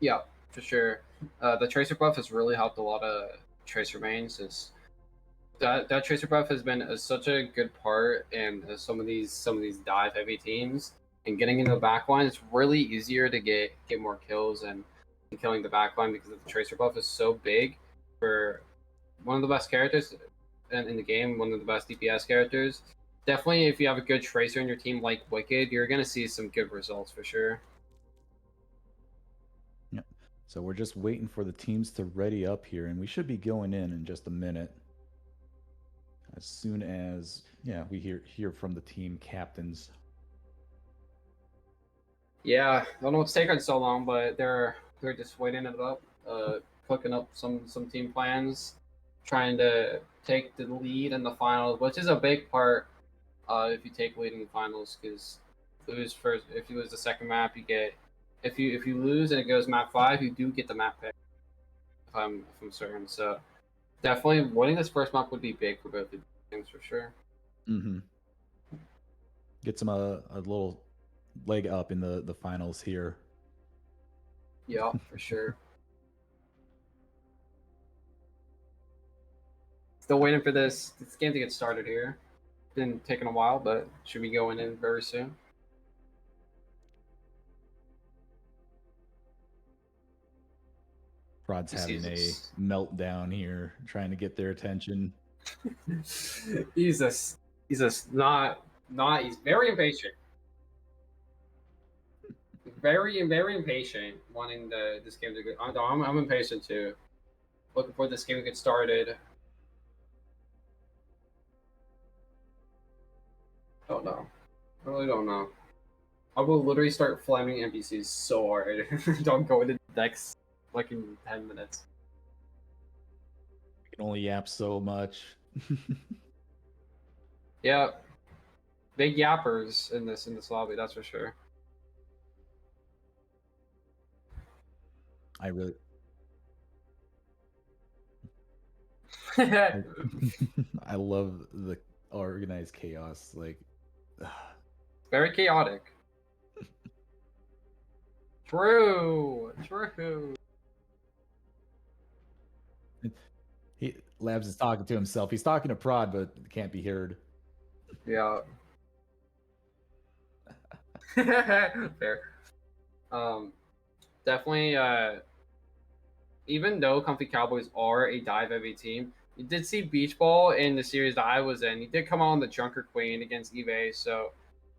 Yeah, for sure. The Tracer buff has really helped a lot of Tracer mains. That Tracer buff has been such a good part in some of these dive heavy teams. And getting into the backline, it's really easier to get more kills and killing the backline because the Tracer buff is so big for one of the best characters in the game, one of the best DPS characters. Definitely, if you have a good Tracer in your team like Wicked, you're going to see some good results for sure. Yeah. So we're just waiting for the teams to ready up here, and we should be going in just a minute. As soon as we hear from the team captains. Yeah, I don't know what's taking so long, but they're just waiting it up, cooking up some team plans, trying to take the lead in the finals, which is a big part. If you take lead in the finals, because if you lose the second map, you get if you lose and it goes map 5, you do get the map pick. If I'm certain, so definitely winning this first map would be big for both the teams for sure. Mm-hmm. Get some a little leg up in the finals here. Yeah, for sure. Still waiting for this game to get started here. Been taking a while, but should be going in very soon. Prod's having a meltdown here, trying to get their attention. he's not he's very impatient. Very impatient, wanting this game to get. I'm impatient too. Looking for this game to get started. Don't know. I really don't know. I will literally start flaming NPCs so hard. Don't go into the next fucking 10 minutes. You can only yap so much. Yeah, big yappers in this lobby, that's for sure. I really, Very I love the organized chaos. Like, chaotic. True. Labs is talking to himself. He's talking to Prod, but can't be heard. Yeah. Fair. Definitely. Even though Comfy Cowboys are a dive-heavy team, you did see Beach Ball in the series that I was in. He did come out on the Junker Queen against eBay, so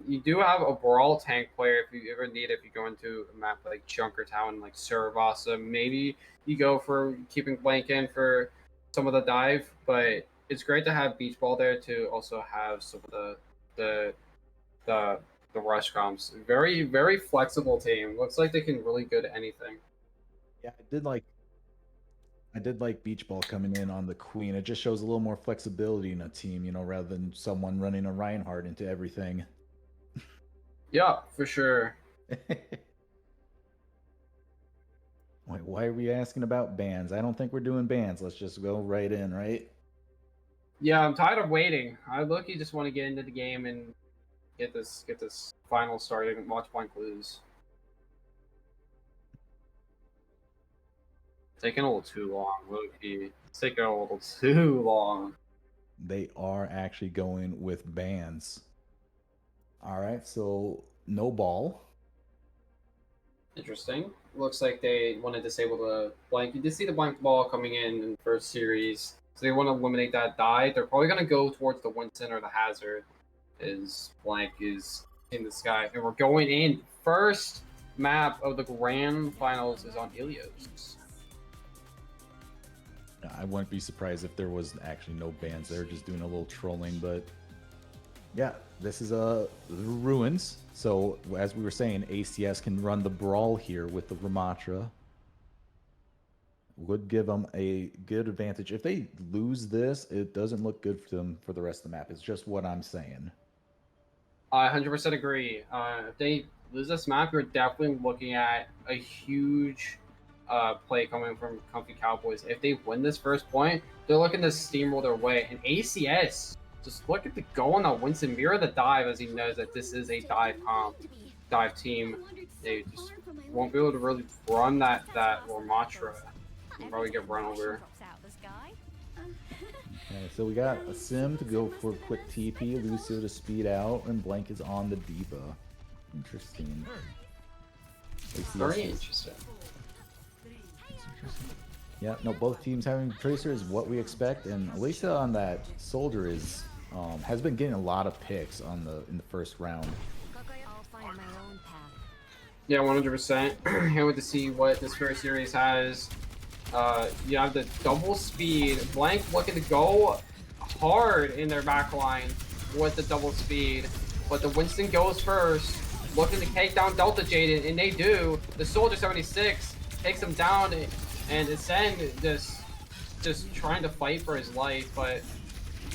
you do have a brawl tank player if you ever need it. If you go into a map like Junkertown, like Suravasa, maybe you go for keeping blank in for some of the dive, but it's great to have Beach Ball there to also have some of the the rush comps. Very flexible team. Looks like they can really good at anything. Yeah, I did like Beach Ball coming in on the Queen. It just shows a little more flexibility in a team, you know, rather than someone running a Reinhardt into everything. Yeah, for sure. Wait, why are we asking about bans? I don't think we're doing bans. Let's just go right in, right? Yeah, I'm tired of waiting. I look-y just want to get into the game and get this final started and watch Blank lose. Taking a little too long, low-key. It's taking a little too long. They are actually going with bans. All right, so no ball. Interesting. Looks like they want to disable the blank. You did see the blank ball coming in the first series, so they want to eliminate that die. They're probably going to go towards the Winston or the Hazard, as blank is in the sky. And we're going in. First map of the grand finals is on Ilios. I wouldn't be surprised if there was actually no bans. They're just doing a little trolling, but yeah, this is the ruins. So as we were saying, ACS can run the brawl here with the Ramatra. Would give them a good advantage. If they lose this, it doesn't look good for them for the rest of the map. It's just what I'm saying. I 100% agree. If they lose this map, you're definitely looking at a huge play coming from Comfy Cowboys. If they win this first point, they're looking to steamroll their way. And ACS, just look at the go on that Winston, mirror the dive as he knows that this is a dive team. They just won't be able to really run that Ramatra. They'll probably get run over. Okay, so we got a Sim to go for a quick TP, Lucio to speed out, and Blank is on the Diva. Interesting. Very interesting. Yeah, no, both teams having Tracer is what we expect, and Alicia on that Soldier is has been getting a lot of picks on in the first round. Yeah, 100%. Can't wait to see what this first series has. You have the double speed. Blank looking to go hard in their back line with the double speed, but the Winston goes first, looking to take down Delta Jaden, and they do. The Soldier 76 takes him down, and Ascend just trying to fight for his life, but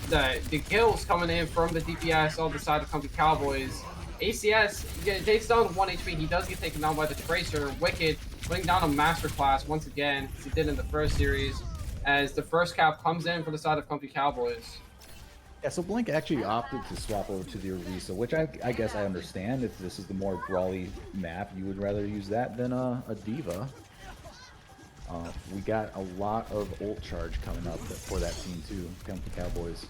the kills coming in from the DPS on the side of Comfy Cowboys. ACS takes down 1 HP. He does get taken down by the Tracer. Wicked putting down a masterclass once again, as he did in the first series, as the first cap comes in for the side of Comfy Cowboys. Yeah, so Blink actually opted to swap over to the Orisa, which I guess I understand. If this is the more brawly map, you would rather use that than a Diva. We got a lot of ult charge coming up for that team too, Comfy Cowboys.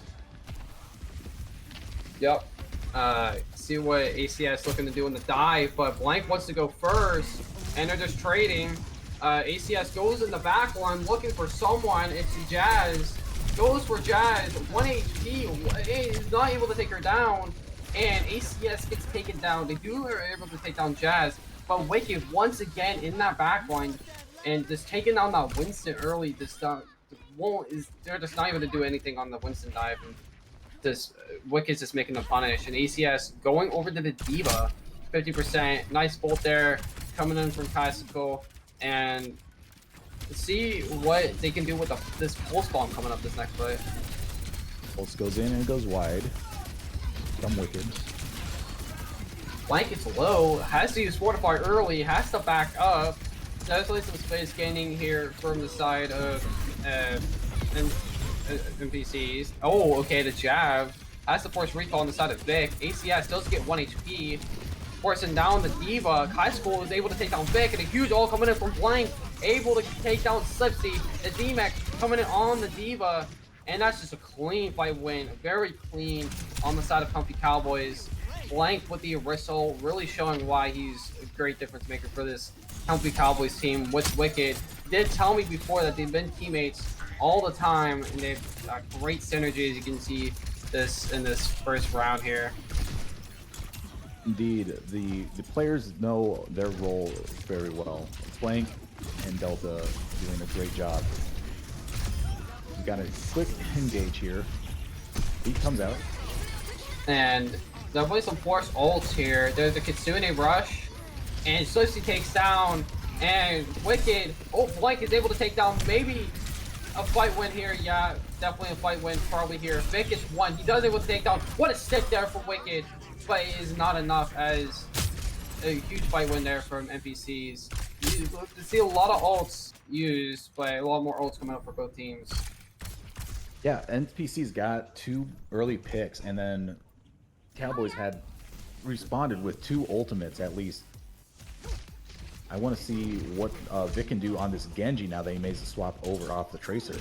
Yep. See what ACS looking to do in the dive, but Blank wants to go first, and they're just trading. ACS goes in the back line looking for someone. It's Jazz. Goes for Jazz. 1 HP. Is not able to take her down, and ACS gets taken down. They are able to take down Jazz, but Wicked once again in that back line, and just taking down that Winston early. They're just not able to do anything on the Winston dive. And this Wicked's just making the punish, and ACS going over to the Diva, 50%. Nice bolt there coming in from Kaisuko. And see what they can do with this pulse bomb coming up this next fight. Pulse goes in and it goes wide. From Wicked. Blank gets low, has to use Fortify early, has to back up. Definitely some space gaining here from the side of NPCs. Oh, okay, the jab has to force recall on the side of Vic. ACS does get 1 HP, forcing down the D.Va. Kai School is able to take down Vic, and a huge ult coming in from Blank, able to take down Slipsy. The D-Mech coming in on the D.Va, and that's just a clean fight win. Very clean on the side of Comfy Cowboys. Blank with the Aristo, really showing why he's a great difference maker for this Comfy Cowboys team with Wicked. Did tell me before that they've been teammates all the time, and they've got great synergy, as you can see this in this first round here. Indeed, the players know their role very well. Blank and Delta doing a great job. We got a quick engage here. Beat comes out. And definitely some forced ults here. There's a Kitsune rush, and Slipsy takes down, and Wicked. Oh, Blank is able to take down maybe a fight win here. Yeah, definitely a fight win probably here. Vic is 1. He does able to take down. What a stick there for Wicked, but it is not enough as a huge fight win there from NPCs. You see a lot of ults used, but a lot more ults coming up for both teams. Yeah, NPC's got 2 early picks, and then Cowboys had responded with 2 ultimates at least. I want to see what Vic can do on this Genji now that he made the swap over off the Tracer.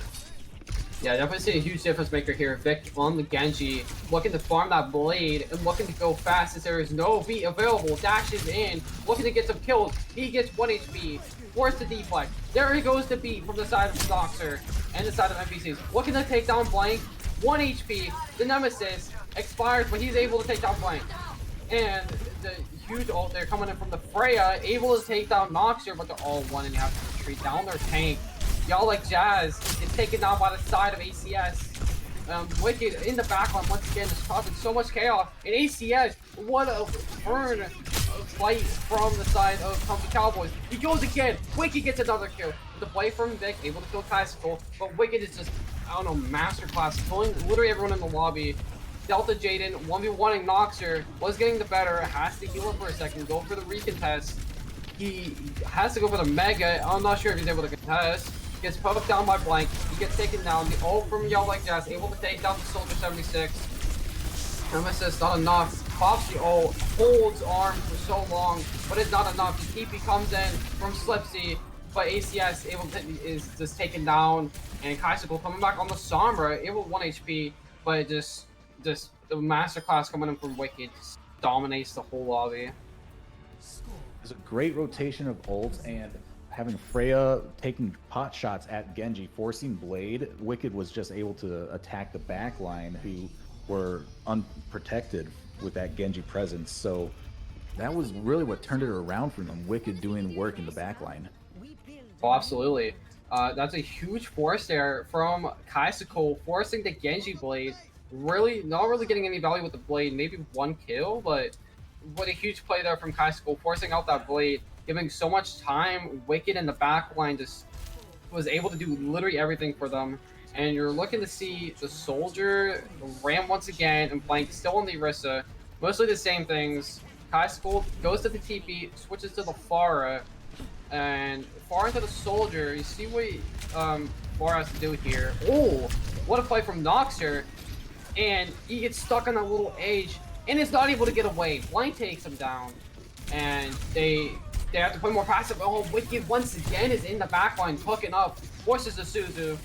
Yeah, definitely see a huge difference maker here. Vic on the Genji, looking to farm that blade and looking to go fast as there is no beat available. Dashes in, looking to get some kills. He gets 1 HP. Force the deflect. There he goes to beat from the side of Boxer and the side of NPCs. Looking to take down Blank. 1 HP. The Nemesis expires, but he's able to take down Blank. And the huge ult there coming in from the Freya, able to take down Noxer, but they're all 1 and you have to retreat down their tank. Y'all like Jazz is taken down by the side of ACS. Wicked in the background once again is causing so much chaos. And ACS, what a turn fight from the side of Comfy Cowboys. He goes again. Wicked gets another kill. The play from Vic, able to kill Kaisuko, but Wicked is just, I don't know, masterclass, killing literally everyone in the lobby. Delta Jaden, 1v1ing Noxer, was getting the better, has to heal him for a second, go for the recontest. He has to go for the Mega, I'm not sure if he's able to contest. Gets poked down by Blank, he gets taken down. The ult from Y'all Like Jazz, able to take down the Soldier 76. Nemesis, not enough. Pops the ult, holds arm for so long, but it's not enough. The TP comes in from Slipsy, but ACS is just taken down. And Kaisuko coming back on the Sombra, able 1 HP, but just the masterclass coming in from Wicked just dominates the whole lobby. There's a great rotation of ults, and having Freya taking pot shots at Genji, forcing Blade. Wicked was just able to attack the back line, who were unprotected with that Genji presence. So that was really what turned it around for them. Wicked doing work in the back line. Oh, absolutely. That's a huge force there from Kaisuko, forcing the Genji Blade. Really, not really getting any value with the Blade, maybe 1 kill, but what a huge play there from Kaisuko, forcing out that Blade, giving so much time. Wicked in the back line just was able to do literally everything for them. And you're looking to see the Soldier, Ram once again, and Blank still on the Orisa. Mostly the same things. Kaisuko goes to the TP, switches to the Pharah, and Pharah to the Soldier. You see what Pharah has to do here. Oh, what a play from Noxer. And he gets stuck on that little edge and is not able to get away. Blank takes him down, and they have to play more passive. Oh, Wicked once again is in the backline, hooking up, forces the Suzu,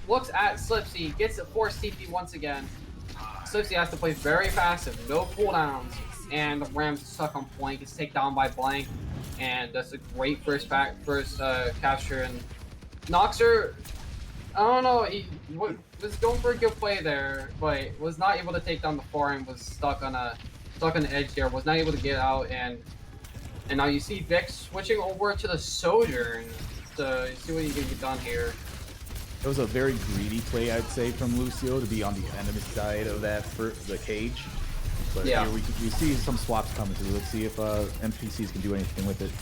looks at Slipsy, gets a forced TP once again. Slipsy has to play very passive, no cooldowns, and the Ram's stuck on Blank. It's taken down by Blank, and that's a great first capture. And Noxer, I don't know, he was going for a good play there, but was not able to take down the foreign, was stuck on the edge here, was not able to get out, and now you see Vic switching over to the Sojourn to see what he can get done here. It was a very greedy play, I'd say, from Lucio to be on the enemy side of that for the cage. But Yeah. here we see some swaps coming through. Let's see if NPCs can do anything with it.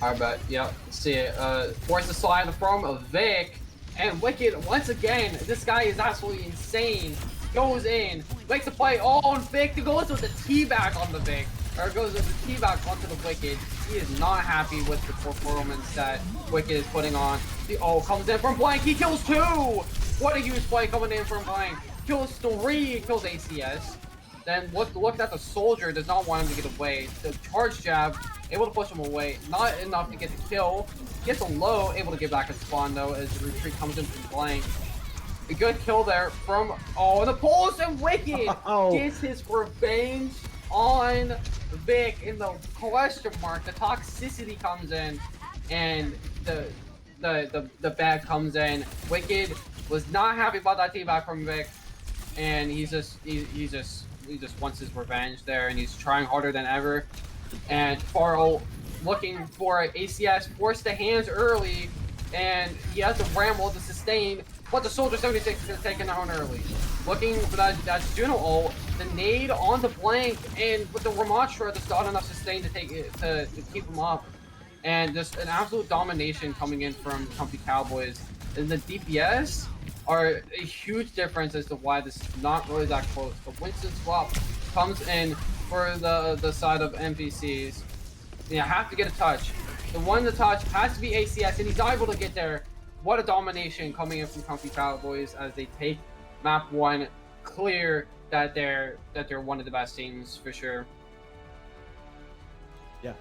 I bet. Yep. See it. Force the slide from Vic. And Wicked, once again, this guy is absolutely insane. Goes in, makes a play on Vic. He goes with the teabag on the Vic. Or goes with the teabag onto the Wicked. He is not happy with the performance that Wicked is putting on. The comes in from Blank. He kills 2. What a huge play coming in from Blank. Kills 3. Kills ACS. Then look at the soldier. Does not want him to get away. The charge jab, able to push him away. Not enough to get the kill. Gets a low. Able to get back in spawn though as the retreat comes in from Blank. A good kill there from the pulse, and Wicked gets his revenge on Vic in the question mark. The toxicity comes in, and the bag comes in. Wicked was not happy about that teabag from Vic, and he just wants his revenge there, and he's trying harder than ever. And Faro looking for ACS, forced the hands early, and he has to ramble to sustain. But the Soldier 76 is taken down early. Looking for that Juno ult, the nade on the Blank, and with the Ramatra, there's not enough sustain to take it to keep him up. And just an absolute domination coming in from Comfy Cowboys. And the DPS are a huge difference as to why this is not really that close. The Winston swap comes in for the side of NPCs. You have to get a touch. The one to touch has to be ACS, and he's not able to get there. What a domination coming in from Comfy Cowboys as they take map 1. Clear that they're one of the best teams for sure. Yeah,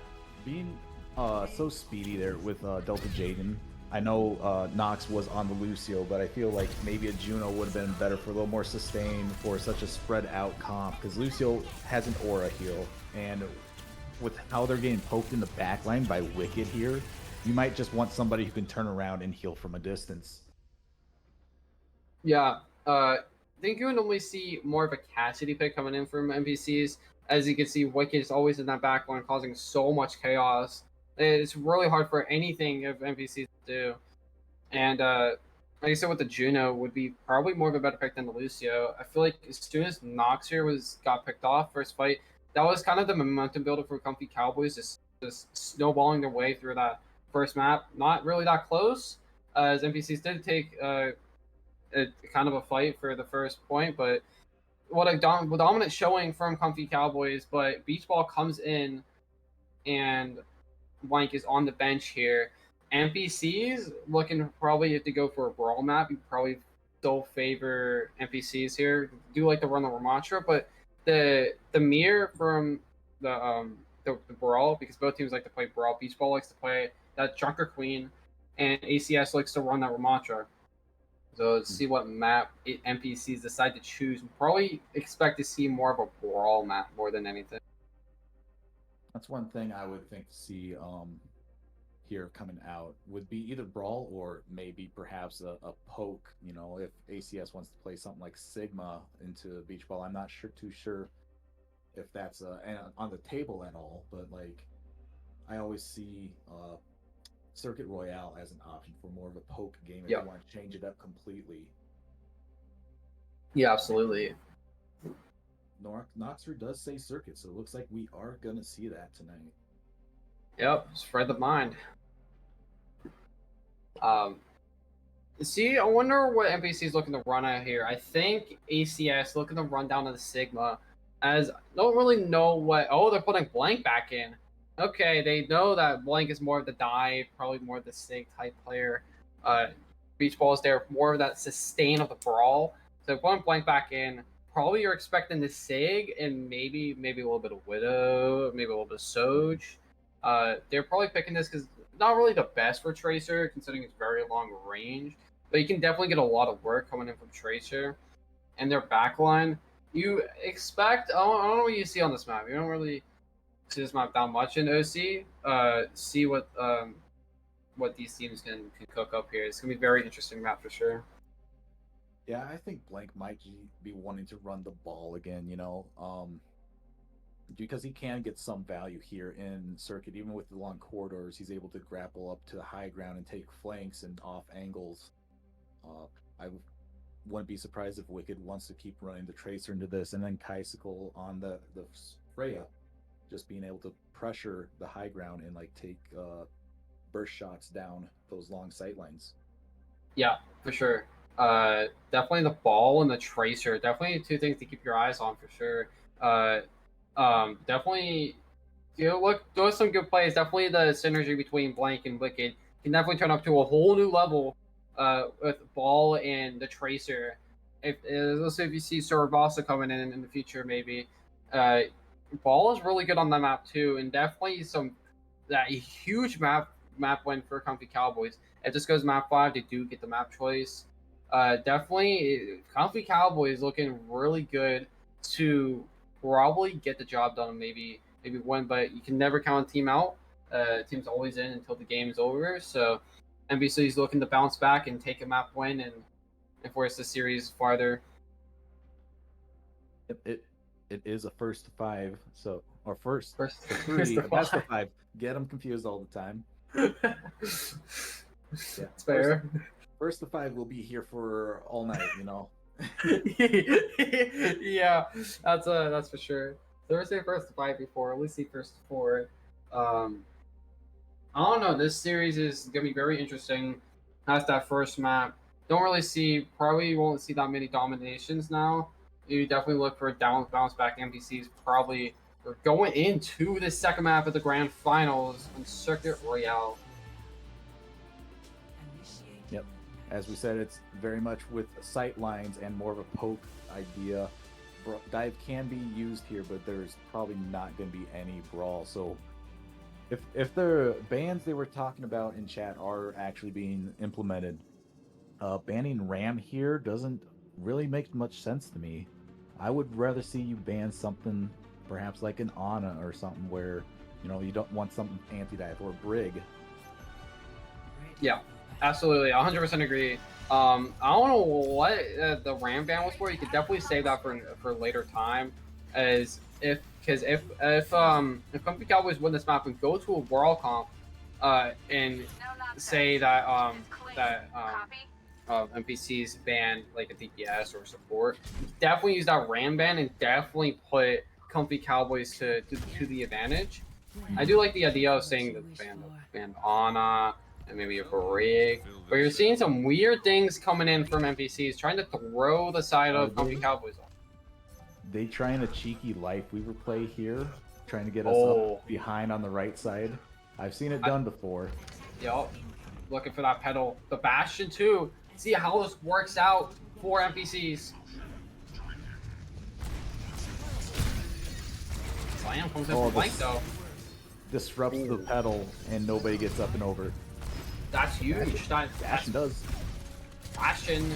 being so speedy there with Delta Jaden. I know Nox was on the Lucio, but I feel like maybe a Juno would have been better for a little more sustain for such a spread out comp, because Lucio has an aura heal, and with how they're getting poked in the backline by Wicked here, you might just want somebody who can turn around and heal from a distance. Yeah, I think you would normally see more of a Cassidy pick coming in from NPCs. As you can see, Wicked is always in that backline, causing so much chaos. It's really hard for anything of NPCs to do. And like I said, with the Juno, would be probably more of a better pick than the Lucio. I feel like as soon as Nox here got picked off first fight, that was kind of the momentum builder for Comfy Cowboys, just snowballing their way through that first map. Not really that close, as NPCs did take a kind of a fight for the first point, but what a dominant showing from Comfy Cowboys. But Beach Ball comes in, and Blank is on the bench here. NPCs looking probably to go for a brawl map. You probably still favor NPCs here. Do like to run the Ramatra, but the mirror from the brawl, because both teams like to play brawl. Beach Ball likes to play that Junker Queen, and ACS likes to run that Ramatra. So let's see what map NPCs decide to choose. We'll probably expect to see more of a brawl map more than anything. That's one thing I would think to see here coming out would be either brawl or maybe perhaps a poke. You know, if ACS wants to play something like Sigma into Beach Ball, I'm not too sure if that's on the table at all. But like, I always see Circuit Royale as an option for more of a poke game if you want to change it up completely. Yeah, absolutely. Noxer does say Circuit, so it looks like we are going to see that tonight. Yep, spread the mind. See, I wonder what NPC is looking to run out here. I think ACS looking to run down to the Sigma, as I don't really know what. Oh, they're putting Blank back in. Okay, they know that Blank is more of the dive, probably more of the Sig type player. Beach Ball is there, more of that sustain of the brawl. So putting Blank back in, probably you're expecting the Sig and maybe a little bit of Widow, maybe a little bit of Soj. They're probably picking this because not really the best for Tracer, considering it's very long range. But you can definitely get a lot of work coming in from Tracer. And their backline, you expect. I don't know what you see on this map. You don't really see this map that much in OC. See what these teams can cook up here. It's gonna be a very interesting map for sure. Yeah, I think Blank might be wanting to run the ball again, you know, because he can get some value here in Circuit. Even with the long corridors, he's able to grapple up to the high ground and take flanks and off angles. wouldn't be surprised if Wicked wants to keep running the Tracer into this, and then Kaisicle on the Freya, just being able to pressure the high ground and like take burst shots down those long sight lines. Yeah, for sure. Definitely the ball and the tracer. Definitely two things to keep your eyes on for sure. Definitely, look, those some good plays. Definitely the synergy between Blank and Wicked can definitely turn up to a whole new level. With ball and the tracer. Let's say if you see Sorabasa coming in the future, maybe. Ball is really good on that map too, and definitely that huge map win for Comfy Cowboys. If this goes map 5, they do get the map choice. Definitely, Comfy Cowboys looking really good to probably get the job done. Maybe win, but you can never count a team out. Team's always in until the game is over. So NBC is looking to bounce back and take a map win and force the series farther. It is a first to 5, so or first First to 3, to best to 5. 5. Get them confused all the time. Yeah, It's fair. First to 5 will be here for all night, you know. Yeah, that's for sure. Thursday first to 5 before, at least see first to 4. I don't know. This series is gonna be very interesting. Has that first map. Probably won't see that many dominations now. You definitely look for bounce back NPCs. Probably we're going into the second map of the grand finals on Circuit Royale. Yep. As we said, it's very much with sight lines and more of a poke idea. Dive can be used here, but there's probably not going to be any brawl. So if the bans they were talking about in chat are actually being implemented, banning Ram here doesn't really make much sense to me. I would rather see you ban something perhaps like an Ana or something where, you know, you don't want something anti-dive or Brig. Yeah, absolutely. 100% agree. I don't know what the Ram ban was for. You could definitely save that for later time, if Comfy Cowboys win this map and go to a World Comp, and say that NPCs ban like a DPS or support, definitely use that Ram ban and definitely put Comfy Cowboys to the advantage. I do like the idea of saying that ban Ana and maybe a Brig, but you're seeing some weird things coming in from NPCs trying to throw the side of Comfy Cowboys on. They trying a cheeky Life Weaver play here, trying to get us up behind on the right side. I've seen it done before. Yep. Looking for that pedal. The Bastion too. See how this works out for NPCs. Slam comes in from Blank though. Disrupts the pedal and nobody gets up and over. That's huge. Bastion does. Bastion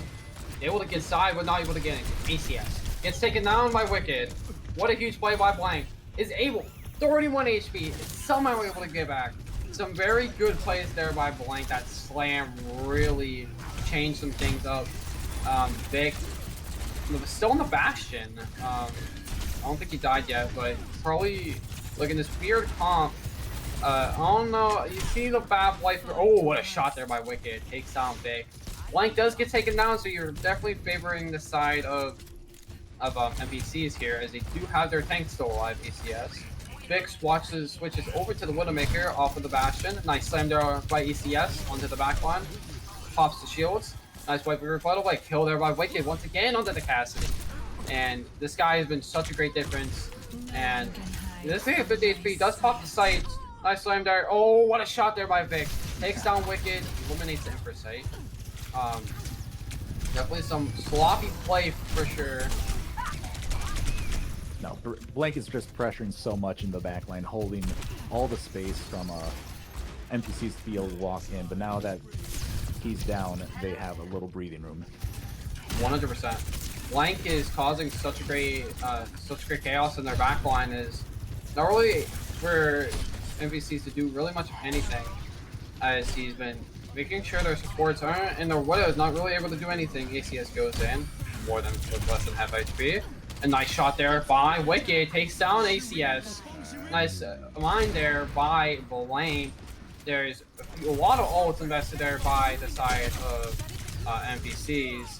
able to get side but not able to get ACS. Gets taken down by Wicked. What a huge play by Blank. Is able 31 HP. Somehow able to get back. Some very good plays there by Blank. That slam really changed some things up. Vic still in the Bastion. I don't think he died yet, but probably looking this weird comp. I don't know. You see the bad life. Oh, what a shot there by Wicked. Takes down Vic. Blank does get taken down, so you're definitely favoring the side of NPCs here, as they do have their tank still alive, ECS. Vic switches over to the Widowmaker off of the Bastion. Nice slam there by ECS onto the backline. Pops the shields. Nice wipe rebuttal by kill there by Wicked once again onto the Cassidy. And this guy has been such a great difference. And this thing at 50 HP does pop the sight. Nice slam there. Oh, what a shot there by Vic. Takes down Wicked, eliminates the Emperor sight. Definitely some sloppy play for sure. No, Blank is just pressuring so much in the backline, holding all the space from NPCs to be able to walk in. But now that he's down, they have a little breathing room. 100%. Blank is causing such great chaos in their backline. Is not really for NPCs to do really much of anything, as he's been making sure their supports aren't, and their Widow is not really able to do anything. ACS goes in more than with less than half HP. A nice shot there by Wicked, takes down ACS. Nice line there by Blank. There's a lot of ults invested there by the side of NPCs.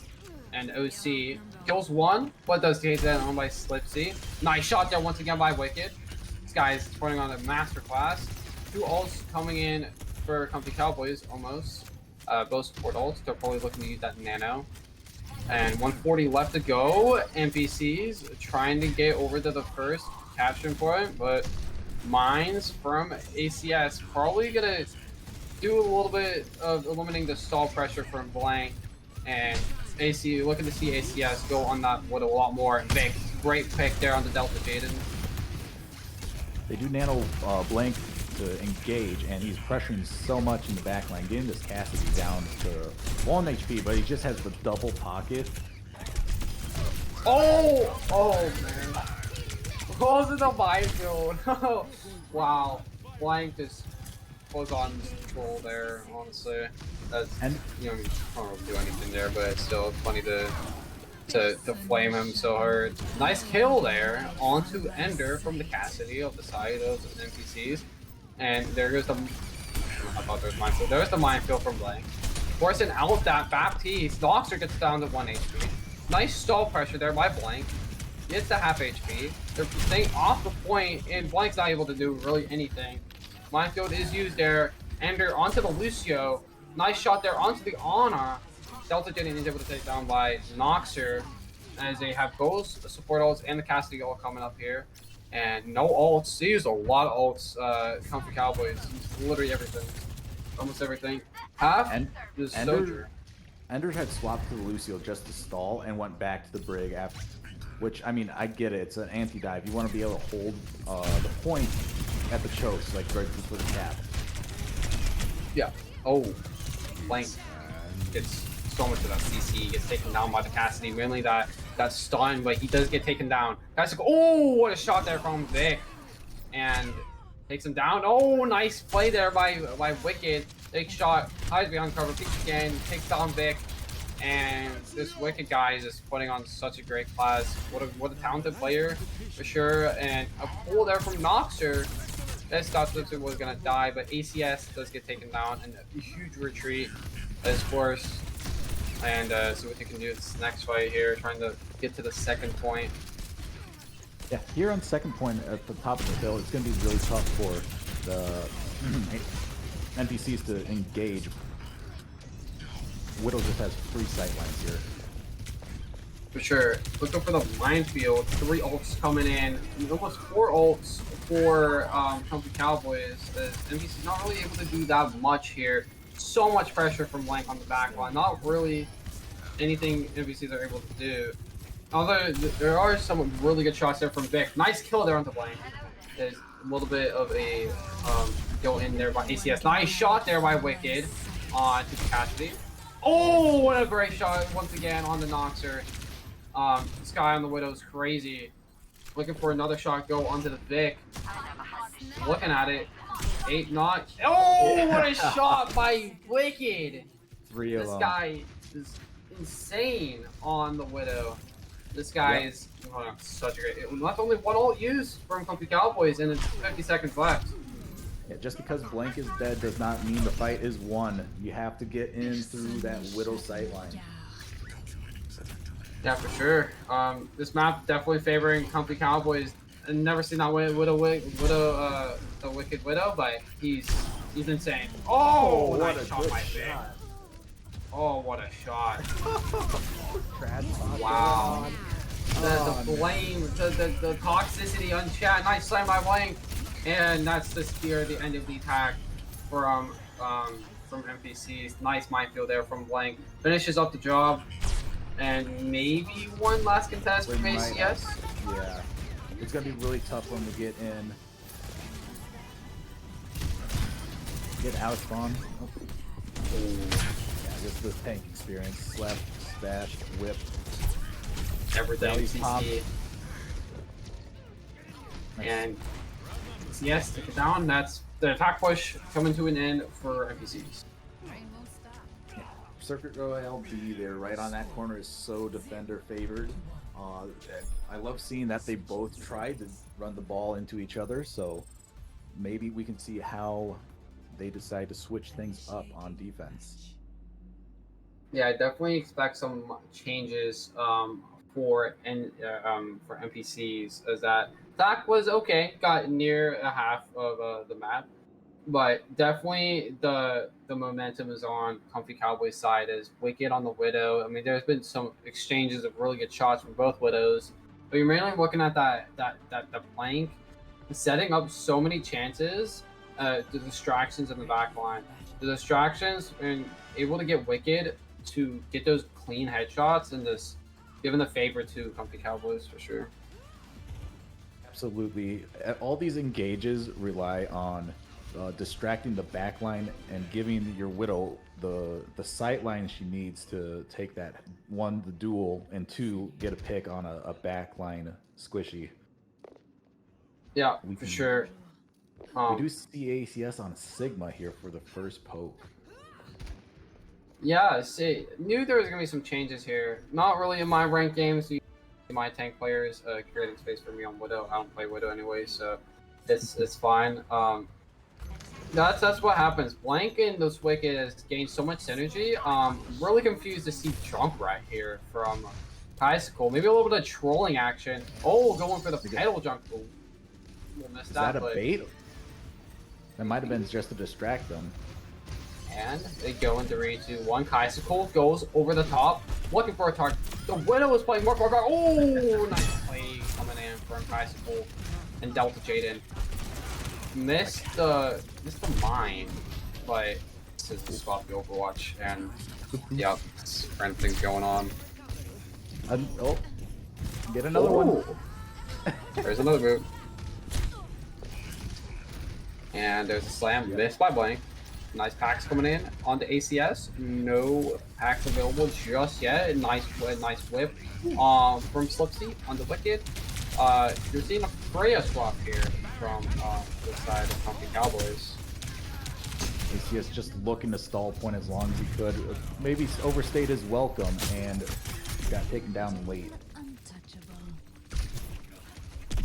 and OC kills one, but does take that on by Slipsy. Nice shot there once again by Wicked. This guy is putting on a masterclass. 2 ults coming in for Comfy Cowboys almost. Both support ults. They're probably looking to use that nano. And 140 left to go. NPCs trying to get over to the first capturing point, but Mines from ACS probably gonna do a little bit of eliminating the stall pressure from Blank, and AC looking to see ACS go on that with a lot more. Vic, great pick there on the Delta Jaden. They do nano Blank to engage, and he's pressuring so much in the backline, getting this Cassidy down to 1 HP, but he just has the double pocket. Oh man. Goes in the minefield. Wow. Blank just was on control there, honestly. That's, And you know, can't really do anything there, but it's still funny to flame him so hard. Nice kill there onto Ender from the Cassidy of the side of the NPCs. And there goes the, I thought there was minefield. There's the minefield from Blank. Forcing out that Baptiste. Noxer gets down to 1 HP. Nice stall pressure there by Blank. Gets to half HP. They're staying off the point, and Blank's not able to do really anything. Minefield is used there. Ender onto the Lucio. Nice shot there onto the Ana. Delta Jaden is able to take down by Noxer, as they have both the support ults and the Cassidy all coming up here. And no ults. They use a lot of ults. Comfy Cowboys. Use literally everything. Almost everything. Half And is Ender- Sojourner. Ender had swapped to the Lucio just to stall and went back to the Brig after, which, I mean, I get it. It's an anti-dive. You want to be able to hold the point at the chokes, like right before the cap. Yeah. Oh. Blank gets so much of that CC. Gets taken down by the Cassidy. Mainly that stun, but he does get taken down. Guys, like, oh, what a shot there from Vic. And takes him down. Oh, nice play there by Wicked. Big shot. Hides behind cover. Peeks again. Takes down Vic. And this Wicked guy is just putting on such a great class. What a talented player, for sure. And a pull there from Noxer. This thought Slipsy was gonna die, but ACS does get taken down, and a huge retreat is forced. And see what you can do this next fight here, trying to get to the second point. Yeah, here on second point at the top of the hill, it's going to be really tough for the NPCs to engage. Widow just has 3 sightlines here. For sure. Looking for the minefield. 3 ults coming in. Almost 4 ults for Comfy Cowboys. The NPC's not really able to do that much here. So much pressure from Blank on the back line. Not really anything NPCs are able to do. Although there are some really good shots there from Vic. Nice kill there on the Blank. There's a little bit of a go in there by ACS. Nice shot there by Wicked on to Cassidy. Oh, what a great shot once again on the Noxer. This guy on the Widow is crazy. Looking for another shot go onto the Vic. Looking at it. 8 not. Oh, what a shot by Wicked. 3 of This them. guy is insane on the Widow. This guy is such a great. Left only 1 ult used from Comfy Cowboys, and it's 50 seconds left. Yeah, just because Blank is dead does not mean the fight is won. You have to get in through that Widow sightline. Yeah, for sure. This map definitely favoring Comfy Cowboys. I've never seen that the Wicked Widow, but he's insane. Oh, what nice a shot good by Vic. shot. Oh, what a shot. Trash talk. Wow. The flame, the toxicity on chat. Nice slam by Blank. And that's the spear, the end of the attack from NPCs. Nice minefield there from Blank. Finishes up the job. And maybe 1 last contest from ACS. Yeah. It's going to be really tough when we get in. Get out spawn. Oh. Yeah, just the tank experience. Slap, stash, whip. Everything Belly CC. pop. Nice. And yes, take it down. That's the attack push coming to an end for NPCs. Circuit Royale B there, right on that corner, is so defender favored. I love seeing that they both tried to run the ball into each other, so maybe we can see how they decide to switch things up on defense. Yeah, I definitely expect some changes for NPCs. As that Zach was okay, got near a half of the map, but definitely the momentum is on Comfy Cowboys side as Wicked on the Widow. I mean, there's been some exchanges of really good shots from both Widows, but you're mainly looking at that the plank setting up so many chances, the distractions in the back line, the distractions and able to get Wicked to get those clean headshots and just giving the favor to Comfy Cowboys for sure. Absolutely. All these engages rely on distracting the backline and giving your Widow the sight line she needs to take that one, the duel, and two, get a pick on a backline squishy. Yeah, We for can- sure. We do see ACS on Sigma here for the first poke. Yeah, see, knew there was gonna be some changes here. Not really in my ranked games. My tank players creating space for me on Widow. I don't play Widow anyway, so it's fine. That's what happens. Blank and those Wicked has gained so much synergy. Really confused to see jump right here from Bicycle. Maybe a little bit of trolling action. Oh, going for the pedal jump. Ooh, we'll miss Is that a but... bait? That might have been just to distract them. And they go into 3, 2, 1. Bicycle goes over the top, looking for a target. The Widow is playing more. Oh, nice play coming in from Bicycle and Delta Jaden. Missed the mine, but this is the spot the Overwatch, and yeah, it's random things going on. Oh, get another one. There's another move. And there's a slam, missed by Blank. Nice packs coming in onto ACS. No packs available just yet. Nice whip from Slipsy on the Wicked. You're seeing a Freya swap here from this side of Comfy Cowboys. ACS just looking to stall point as long as he could. Maybe overstayed his welcome and got taken down late.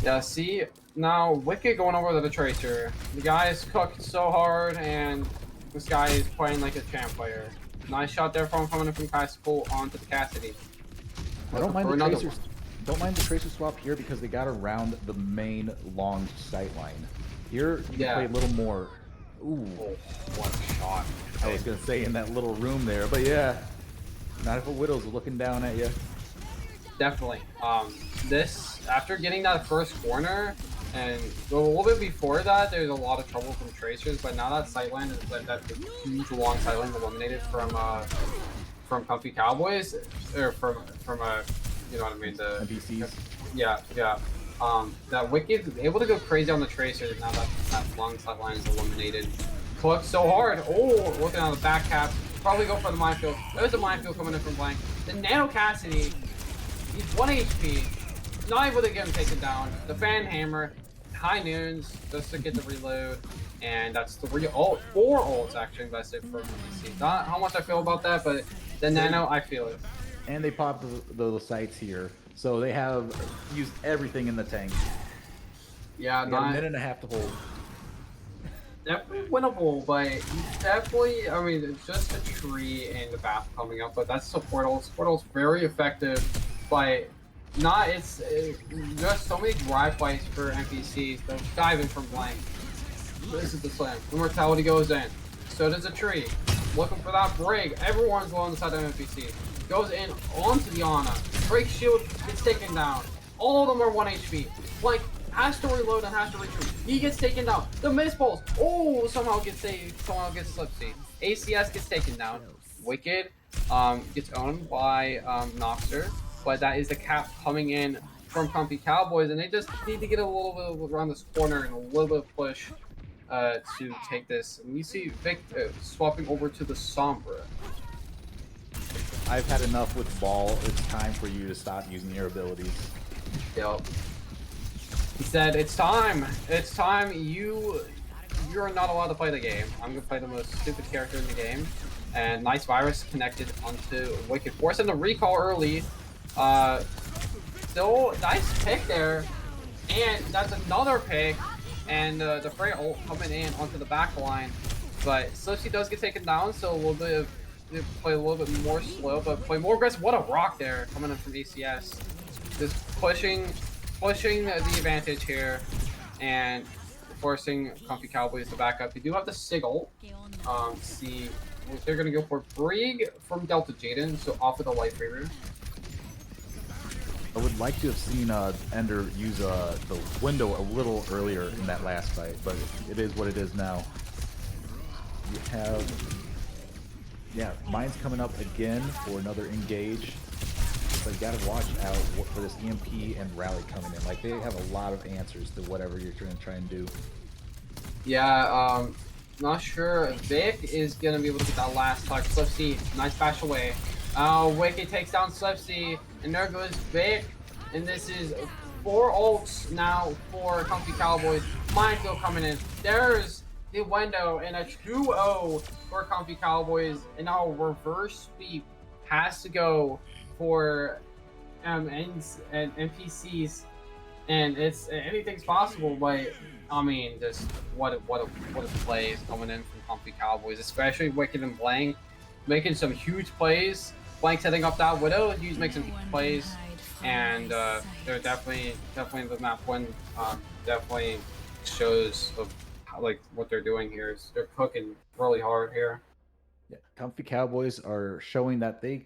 Yeah, see, now Wicked going over to the Tracer. The guy is cooked so hard, and this guy is playing like a champ player. Nice shot there from coming in from Bicycle onto the Cassidy. I don't mind the Tracer. Don't mind the Tracer swap here because they got around the main long sight line. Here, you can play a little more. Ooh, oh, what a shot! I was gonna say in that little room there, but yeah, not if a Widow's looking down at you. Definitely. This after getting that first corner, and a little bit before that, there's a lot of trouble from Tracers. But now that sightline is like that huge long sightline eliminated from Comfy Cowboys, or from you know what I mean, the NPCs. Yeah. That Wicked is able to go crazy on the Tracer now that long sightline is eliminated. Cluck so hard. Oh, looking on the back cap. Probably go for the minefield. There's a minefield coming in from Blank. The Nano Cassidy. He's 1 HP. Not able to get him taken down. The Fan Hammer. High Noons just to get the reload. And that's 4 ults actually invested from NPC. Not how much I feel about that, but the Nano, I feel it. And they popped the sights here, so they have used everything in the tank. Yeah, they got a minute and a half to hold. Definitely winnable, but definitely, I mean, it's just a tree and the bath coming up, but that's support ult. Support ult's very effective, but it's just so many drive fights for NPCs. They're diving from Blank. This is the slam. Immortality goes in. So does a tree. Looking for that break. Everyone's low on the side of NPC. Goes in onto the Ana. Break shield gets taken down. All of them are 1 HP. Blank has to reload and has to retreat. He gets taken down. The miss balls. Oh, somehow gets saved. Somehow gets Slipsy. ACS gets taken down. Wicked gets owned by Noxer, but that is the cap coming in from Comfy Cowboys, and they just need to get a little bit around this corner and a little bit of push to take this. And you see Vic swapping over to the Sombra. I've had enough with Ball. It's time for you to stop using your abilities. Yep. He said, "It's time. It's time. You're not allowed to play the game. I'm gonna play the most stupid character in the game." And nice virus connected onto Wicked, forcing the recall early. Still nice pick there, and that's another pick. And the Freya ult coming in onto the back line, but Slipsy does get taken down, so a little bit of they play a little bit more slow, but play more aggressive. What a rock there coming in from ACS. Just pushing the advantage here, and forcing Comfy Cowboys to back up. They do have the Sigil. See, they're gonna go for Brig from Delta Jaden, so off of the Life Reaver. I would like to have seen Ender use the window a little earlier in that last fight, but it is what it is now. You have, yeah, mine's coming up again for another engage. But you gotta watch out for this EMP and rally coming in. Like, they have a lot of answers to whatever you're trying to try and do. Yeah, not sure. Vic is gonna be able to get that last touch. Slipsy, nice bash away. Wicked takes down Slipsy, and there goes Vic. And this is 4 ults now for Comfy Cowboys. Minefield coming in. There's the window, and a 2-0 for Comfy Cowboys. And now reverse sweep has to go for ends and NPCs, and it's anything's possible. But I mean, just what a play is coming in from Comfy Cowboys, especially Wicked and Blank making some huge plays. Blank setting up that Widow, Hughes makes some huge plays, and they're definitely the map win. Definitely shows of how, like, what they're doing here is they're cooking really hard here. Yeah, Comfy Cowboys are showing that they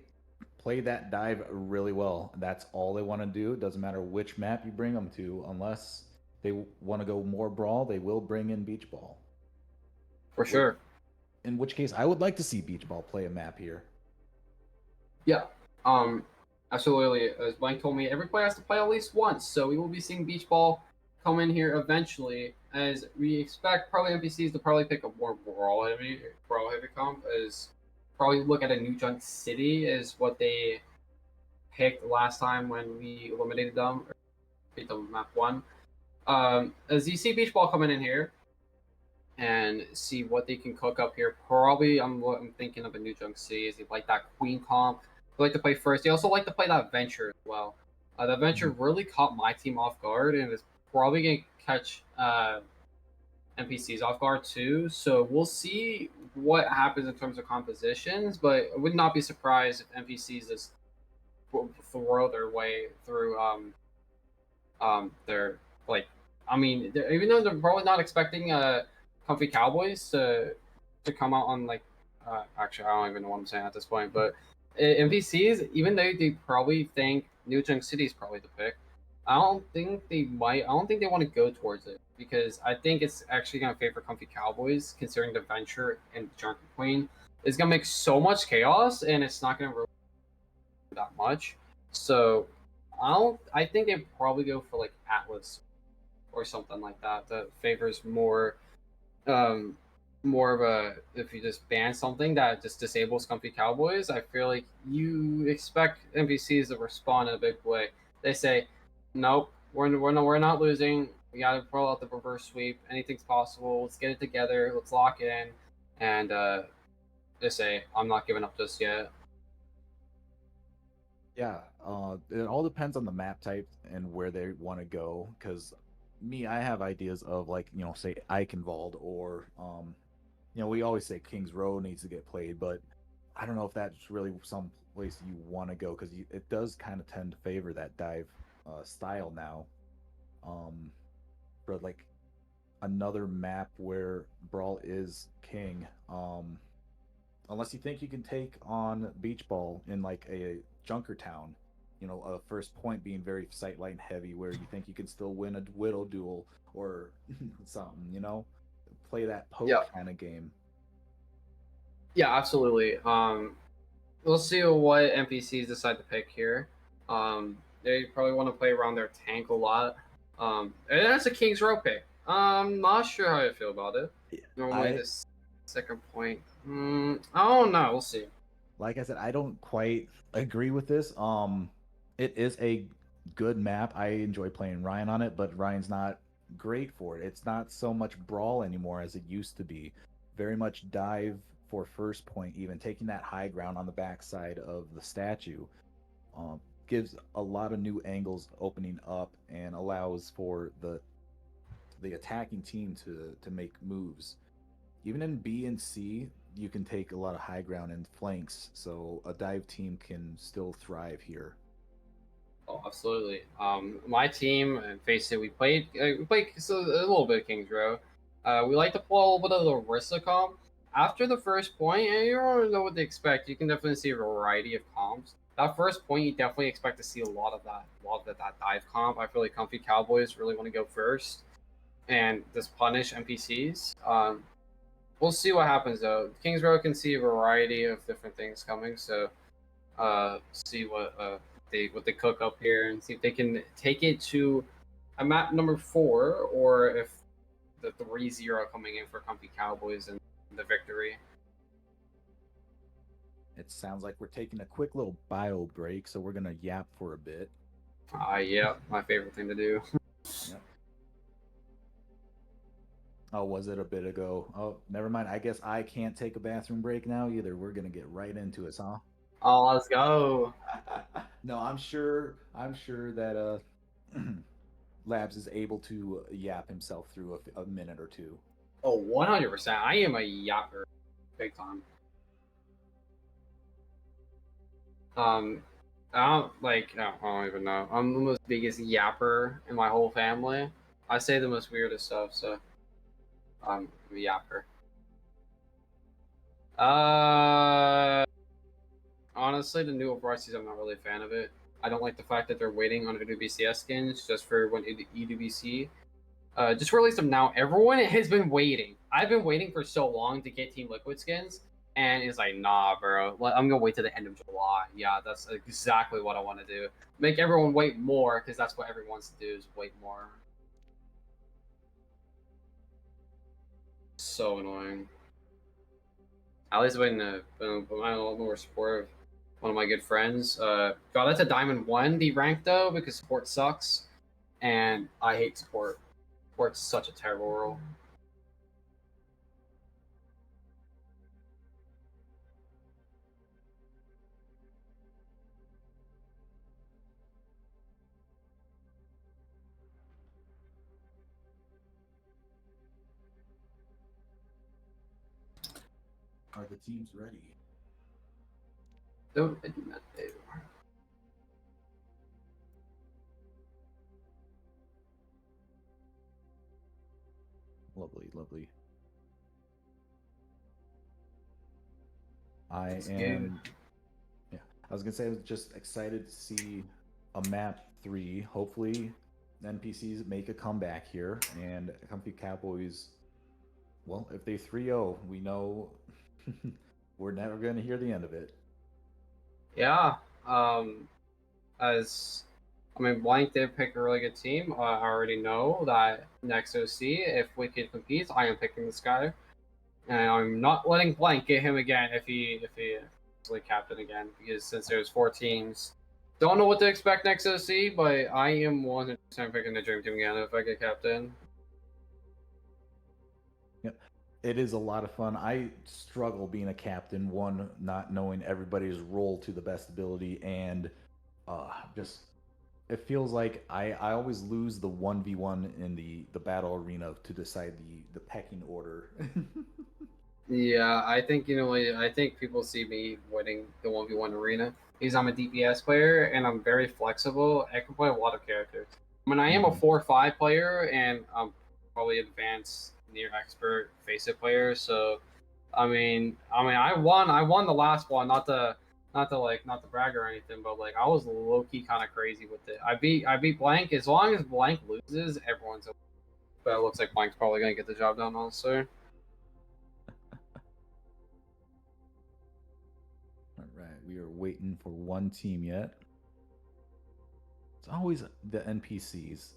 play that dive really well. That's all they want to do. It doesn't matter which map you bring them to, unless they want to go more brawl, they will bring in beach ball. For sure. In which case, I would like to see beach ball play a map here. Yeah, absolutely. As Blank told me, every player has to play at least once, so we will be seeing beach ball come in here eventually, as we expect probably NPCs to probably pick a more brawl heavy comp, as probably look at a New Junk City is what they picked last time when we eliminated them, or beat them map 1. As you see beach ball coming in here and see what they can cook up here, probably I'm thinking of a New Junk City, is they like that Queen comp. They like to play first. They also like to play that Venture as well. That Venture really caught my team off guard, and is probably going to catch NPCs off guard too. So we'll see what happens in terms of compositions, but I would not be surprised if NPCs just throw their way through their, like, I mean, even though they're probably not expecting Comfy Cowboys to come out on, like, actually I don't even know what I'm saying at this point, but NPCs, even though they probably think New Junk City is probably the pick, I don't think they want to go towards it, because I think it's actually going to favor Comfy Cowboys, considering the Venture and Junker Queen is going to make so much chaos, and it's not going to really do that much. So I think they probably go for, like, Atlas or something like that favors more of a, if you just ban something that just disables Comfy Cowboys, I feel like you expect NPCs to respond in a big way. They say, nope, we're not losing. We gotta roll out the reverse sweep. Anything's possible. Let's get it together. Let's lock in, and they say, I'm not giving up just yet. Yeah, it all depends on the map type and where they want to go. Because I have ideas of, like, say Eichenwald, or we always say King's Row needs to get played, but I don't know if that's really some place you want to go, because it does kind of tend to favor that dive style now. For, like, another map where Brawl is king, unless you think you can take on Beach Ball in, like, a Junker Town, a first point being very sightline heavy, where you think you can still win a Widow duel or something, play that poke kind of game. Yeah, absolutely. We'll see what NPCs decide to pick here. They probably want to play around their tank a lot. And that's a King's Row pick. I'm not sure how I feel about it. Normally, this second point, I don't know. We'll see. Like I said, I don't quite agree with this. It is a good map. I enjoy playing Ryan on it, but Ryan's not great for it. It's not so much brawl anymore as it used to be. Very much dive for first point, even taking that high ground on the backside of the statue. Gives a lot of new angles opening up, and allows for the attacking team to make moves. Even in B and C, you can take a lot of high ground and flanks, so a dive team can still thrive here. Oh, absolutely. My team, face it, we played so a little bit of Kings Row. We like to pull a little bit of the Orisa comp. After the first point, and you don't really know what to expect. You can definitely see a variety of comps. That first point, you definitely expect to see a lot of that dive comp. I feel like Comfy Cowboys really want to go first and just punish NPCs. We'll see what happens though. Kings Row can see a variety of different things coming, so see what they cook up here and see if they can take it to a map number 4 or if the 3-0 coming in for Comfy Cowboys and the victory. It sounds like we're taking a quick little bio break, so we're gonna yap for a bit. Yeah, my favorite thing to do. Yep. Oh, was it a bit ago? Oh, never mind. I guess I can't take a bathroom break now either. We're gonna get right into it, huh? Oh, let's go. No, I'm sure that Labs is able to yap himself through a minute or two. Oh, 100%. I am a yapper, big time. I don't even know. I'm the most biggest yapper in my whole family. I say the most weirdest stuff, so I'm a yapper. Honestly, the new Overwatch I'm not really a fan of it. I don't like the fact that they're waiting on EWBCS skins just for when EWBC. Just release them now. Everyone has been waiting. I've been waiting for so long to get Team Liquid skins, and it's like, nah, bro. I'm gonna wait to the end of July. Yeah, that's exactly what I want to do. Make everyone wait more, because that's what everyone wants to do is wait more. So annoying. At least been a little more supportive. One of my good friends. Got that to Diamond 1, the rank though, because support sucks. And I hate support. Support's such a terrible role. Are the teams ready? Don't I do not do. Lovely, lovely. I That's am. good. Yeah, I was gonna say I was just excited to see a map 3. Hopefully, the NPCs make a comeback here, and Comfy Cowboys. Well, if they 3-0, we know we're never gonna hear the end of it. Yeah. As I mean, Blank did pick a really good team. I already know that next OC, if Wicked competes, I am picking this guy, and I'm not letting Blank get him again if he is like captain again, because since there's 4 teams, don't know what to expect next OC, but I am 100% picking the Dream Team again if I get captain. Yep. It is a lot of fun. I struggle being a captain, one, not knowing everybody's role to the best ability, and just it feels like I always lose the 1v1 in the battle arena to decide the pecking order. Yeah, I think I think people see me winning the 1v1 arena because I'm a DPS player and I'm very flexible. I can play a lot of characters. I mean, I am a Mhm. 4-5 player and I'm probably advanced near expert face it player. So, I won the last one. Not to brag or anything, but like I was low key kind of crazy with it. I beat Blank. As long as Blank loses, everyone's. But it looks like Blank's probably gonna get the job done, honestly. All right, we are waiting for one team yet. It's always the NPCs.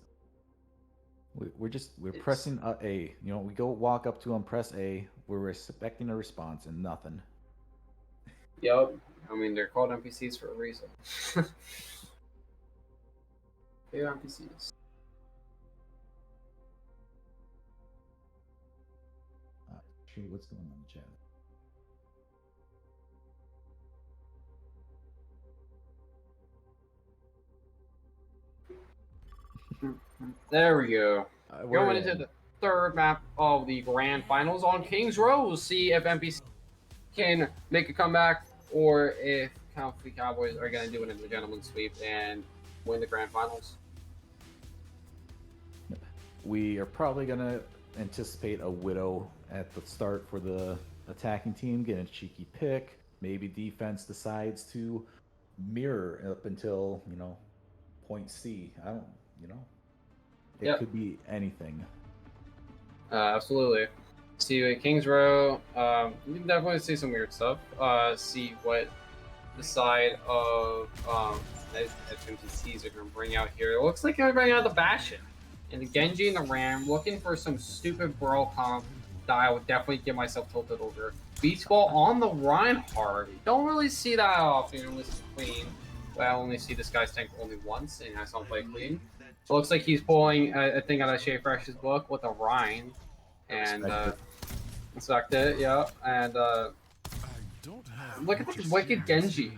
We're pressing A. You know, we go walk up to them, press A. We're expecting a response and nothing. Yep. I mean, they're called NPCs for a reason. They're NPCs. Shoot, what's going on in the chat? There we go. We're Going into in. the third map of the grand finals on Kings Row. We'll see if NPC can make a comeback, or if Comfy Cowboys are going to do it in the gentleman's sweep and win the grand finals. We are probably going to anticipate a Widow at the start for the attacking team, getting a cheeky pick. Maybe defense decides to mirror up until, point C. I don't, it Yep. could be anything. Absolutely. See at Kings Row, you can definitely see some weird stuff. See what the side of FMTCs are going to bring out here. It looks like they're bringing out the Bastion. And the Genji and the Ram, looking for some stupid brawl comp that I would definitely get myself tilted over. Beach Ball on the Reinhardt. Don't really see that often unless it's clean. But I only see this guy's tank only once, and I saw him play clean. So it looks like he's pulling a thing out of Shea Fresh's book with a Rhine. And inspect it, yeah. And look at the wicked Genji.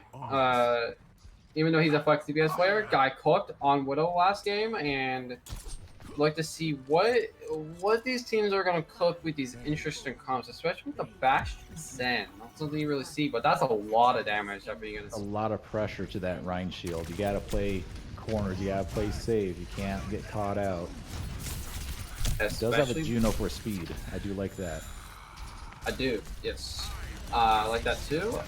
Even though he's a flex DPS player, guy cooked on Widow last game, and I'd like to see what these teams are gonna cook with these interesting comps, especially with the Bastion Zen. Not something you really see, but that's a lot of damage that you're gonna see. A lot of pressure to that Rhine shield. You gotta play corners, you gotta play safe, you can't get caught out. It does have a Juno for speed. I do like that. I do, yes. I like that too.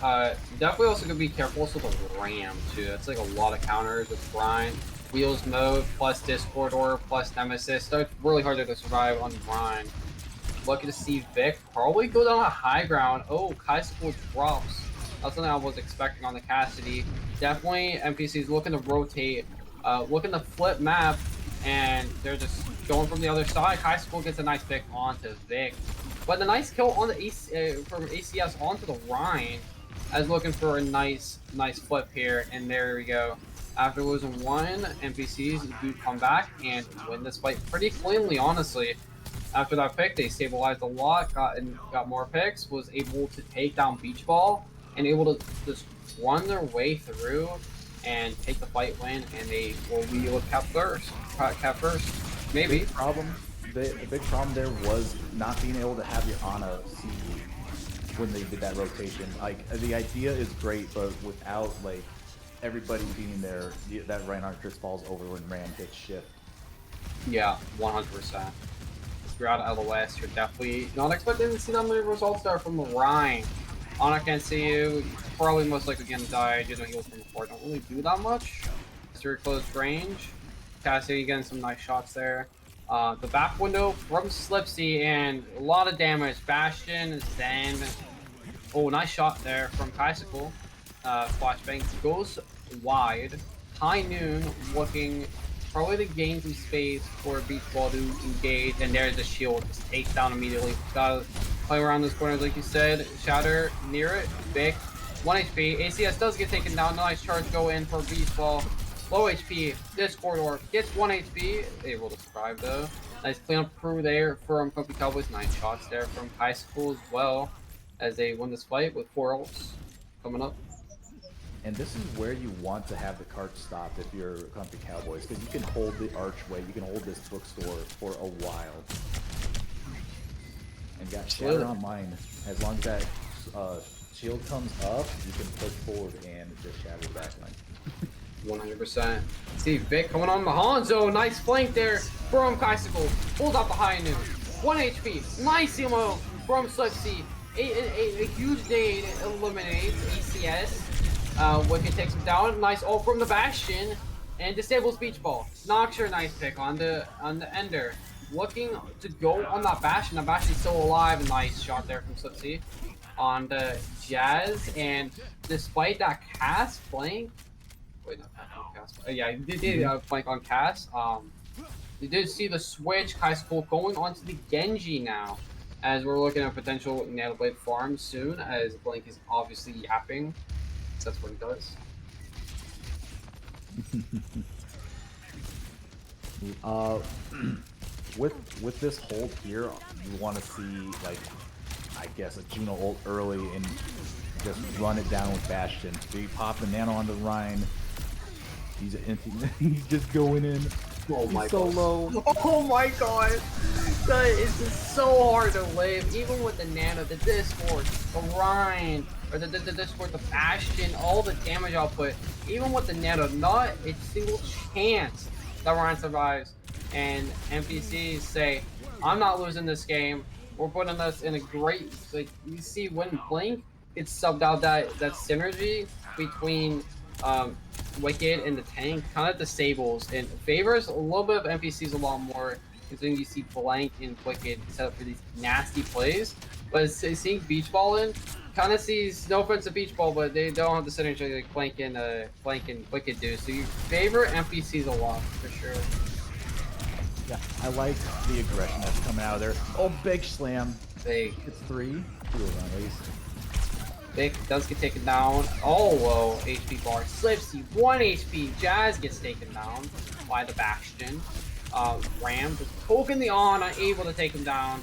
Definitely also gonna be careful also with the Ram too. That's like a lot of counters with Brian. Wheels mode plus Discord or plus Nemesis. So it's really hard to survive on Brian. Lucky to see Vic probably go down a high ground. Oh, Kaisuke drops. That's something I was expecting on the Cassidy. Definitely NPCs looking to rotate, looking to flip map, and they're just going from the other side. Kaisuke gets a nice pick onto Vic. But the nice kill on the from ACS onto the Rhine. I was looking for a nice flip here, and there we go. After losing one, NPCs do come back and win this fight pretty cleanly, honestly. After that pick, they stabilized a lot, got more picks, was able to take down Beach Ball, and able to just run their way through and take the fight win, and they will be with Cap first. Maybe. The big problem there was not being able to have your Ana see when they did that rotation. Like, the idea is great, but without like everybody being there, that Reinhardt just falls over when Ram hits shift. Yeah, 100%. If you're out of LOS, you're definitely not expecting to see that many results there from the Rhine. Ana can't see you. Probably most likely gonna die. You know, heals from before. Don't really do that much. It's very close range. Cassidy getting some nice shots there. The back window from Slipsy and a lot of damage. Bastion, Zen. Oh, nice shot there from Kaisuke. Flashbang goes wide. High Noon looking probably to gain some space for Beach Ball to engage, and there's the shield. Just takes down immediately. Gotta play around those corners like you said. Shatter near it. Big. 1 HP. ACS does get taken down. Nice charge go in for Beach Ball. Low HP. Discord Orb gets 1 HP. Able to survive though. Nice cleanup crew there from Comfy Cowboys. 9 shots there from Kaisuke as well, as they win this fight with 4 ults coming up. And this is where you want to have the cart stopped if you're Comfy Cowboys, because you can hold the archway, you can hold this bookstore for a while. And got Shatter online. As long as that shield comes up, you can push forward and just shatter the backline. 100%. See Vic coming on the Hanzo. Nice flank there from Kaisuke. Pulls out the high noon. 1 HP. Nice emo from Slipsy. A huge nade eliminates ACS. Wicked takes him down. Nice ult from the Bastion. And disables Beach Ball. Noxer, nice pick on the Ender. Looking to go on that Bastion. The Bastion's still alive. Nice shot there from Slipsy on the Jazz. And despite that cast flank, wait, not cast. Yeah, he did flank on cast. You did see the switch. Kaisuke going onto the Genji now, as we're looking at potential Nanoblade farm soon, as Blink is obviously yapping. That's what he does. With this hold here, you want to see, like, I guess a Juno ult early and just run it down with Bastion. So you pop the nano on the Rhine. He's just going in. Oh my He's so god. low. Oh my god! It's just so hard to live, even with the Nano, the Discord, the Rhine, or the Discord, the Bastion, all the damage output. Even with the Nano, not a single chance that Rhine survives. And NPCs say, I'm not losing this game. We're putting us in a great, like, you see when Blink gets subbed out, that synergy between Wicked and the tank kind of disables and favors a little bit of NPCs a lot more, considering you see Blank and Wicked set up for these nasty plays. But seeing Beach Ball in kind of sees, no offense to Beach Ball, but they don't have the synergy like Blank and Wicked do. So you favor NPCs a lot for sure. Yeah, I like the aggression that's coming out of there. Oh, big slam. Big. It's 3. 2 at least. Vic does get taken down. Oh, low HP bar. Slipsy, 1 HP. Jazz gets taken down by the Bastion. Ram just poking the on, unable to take him down.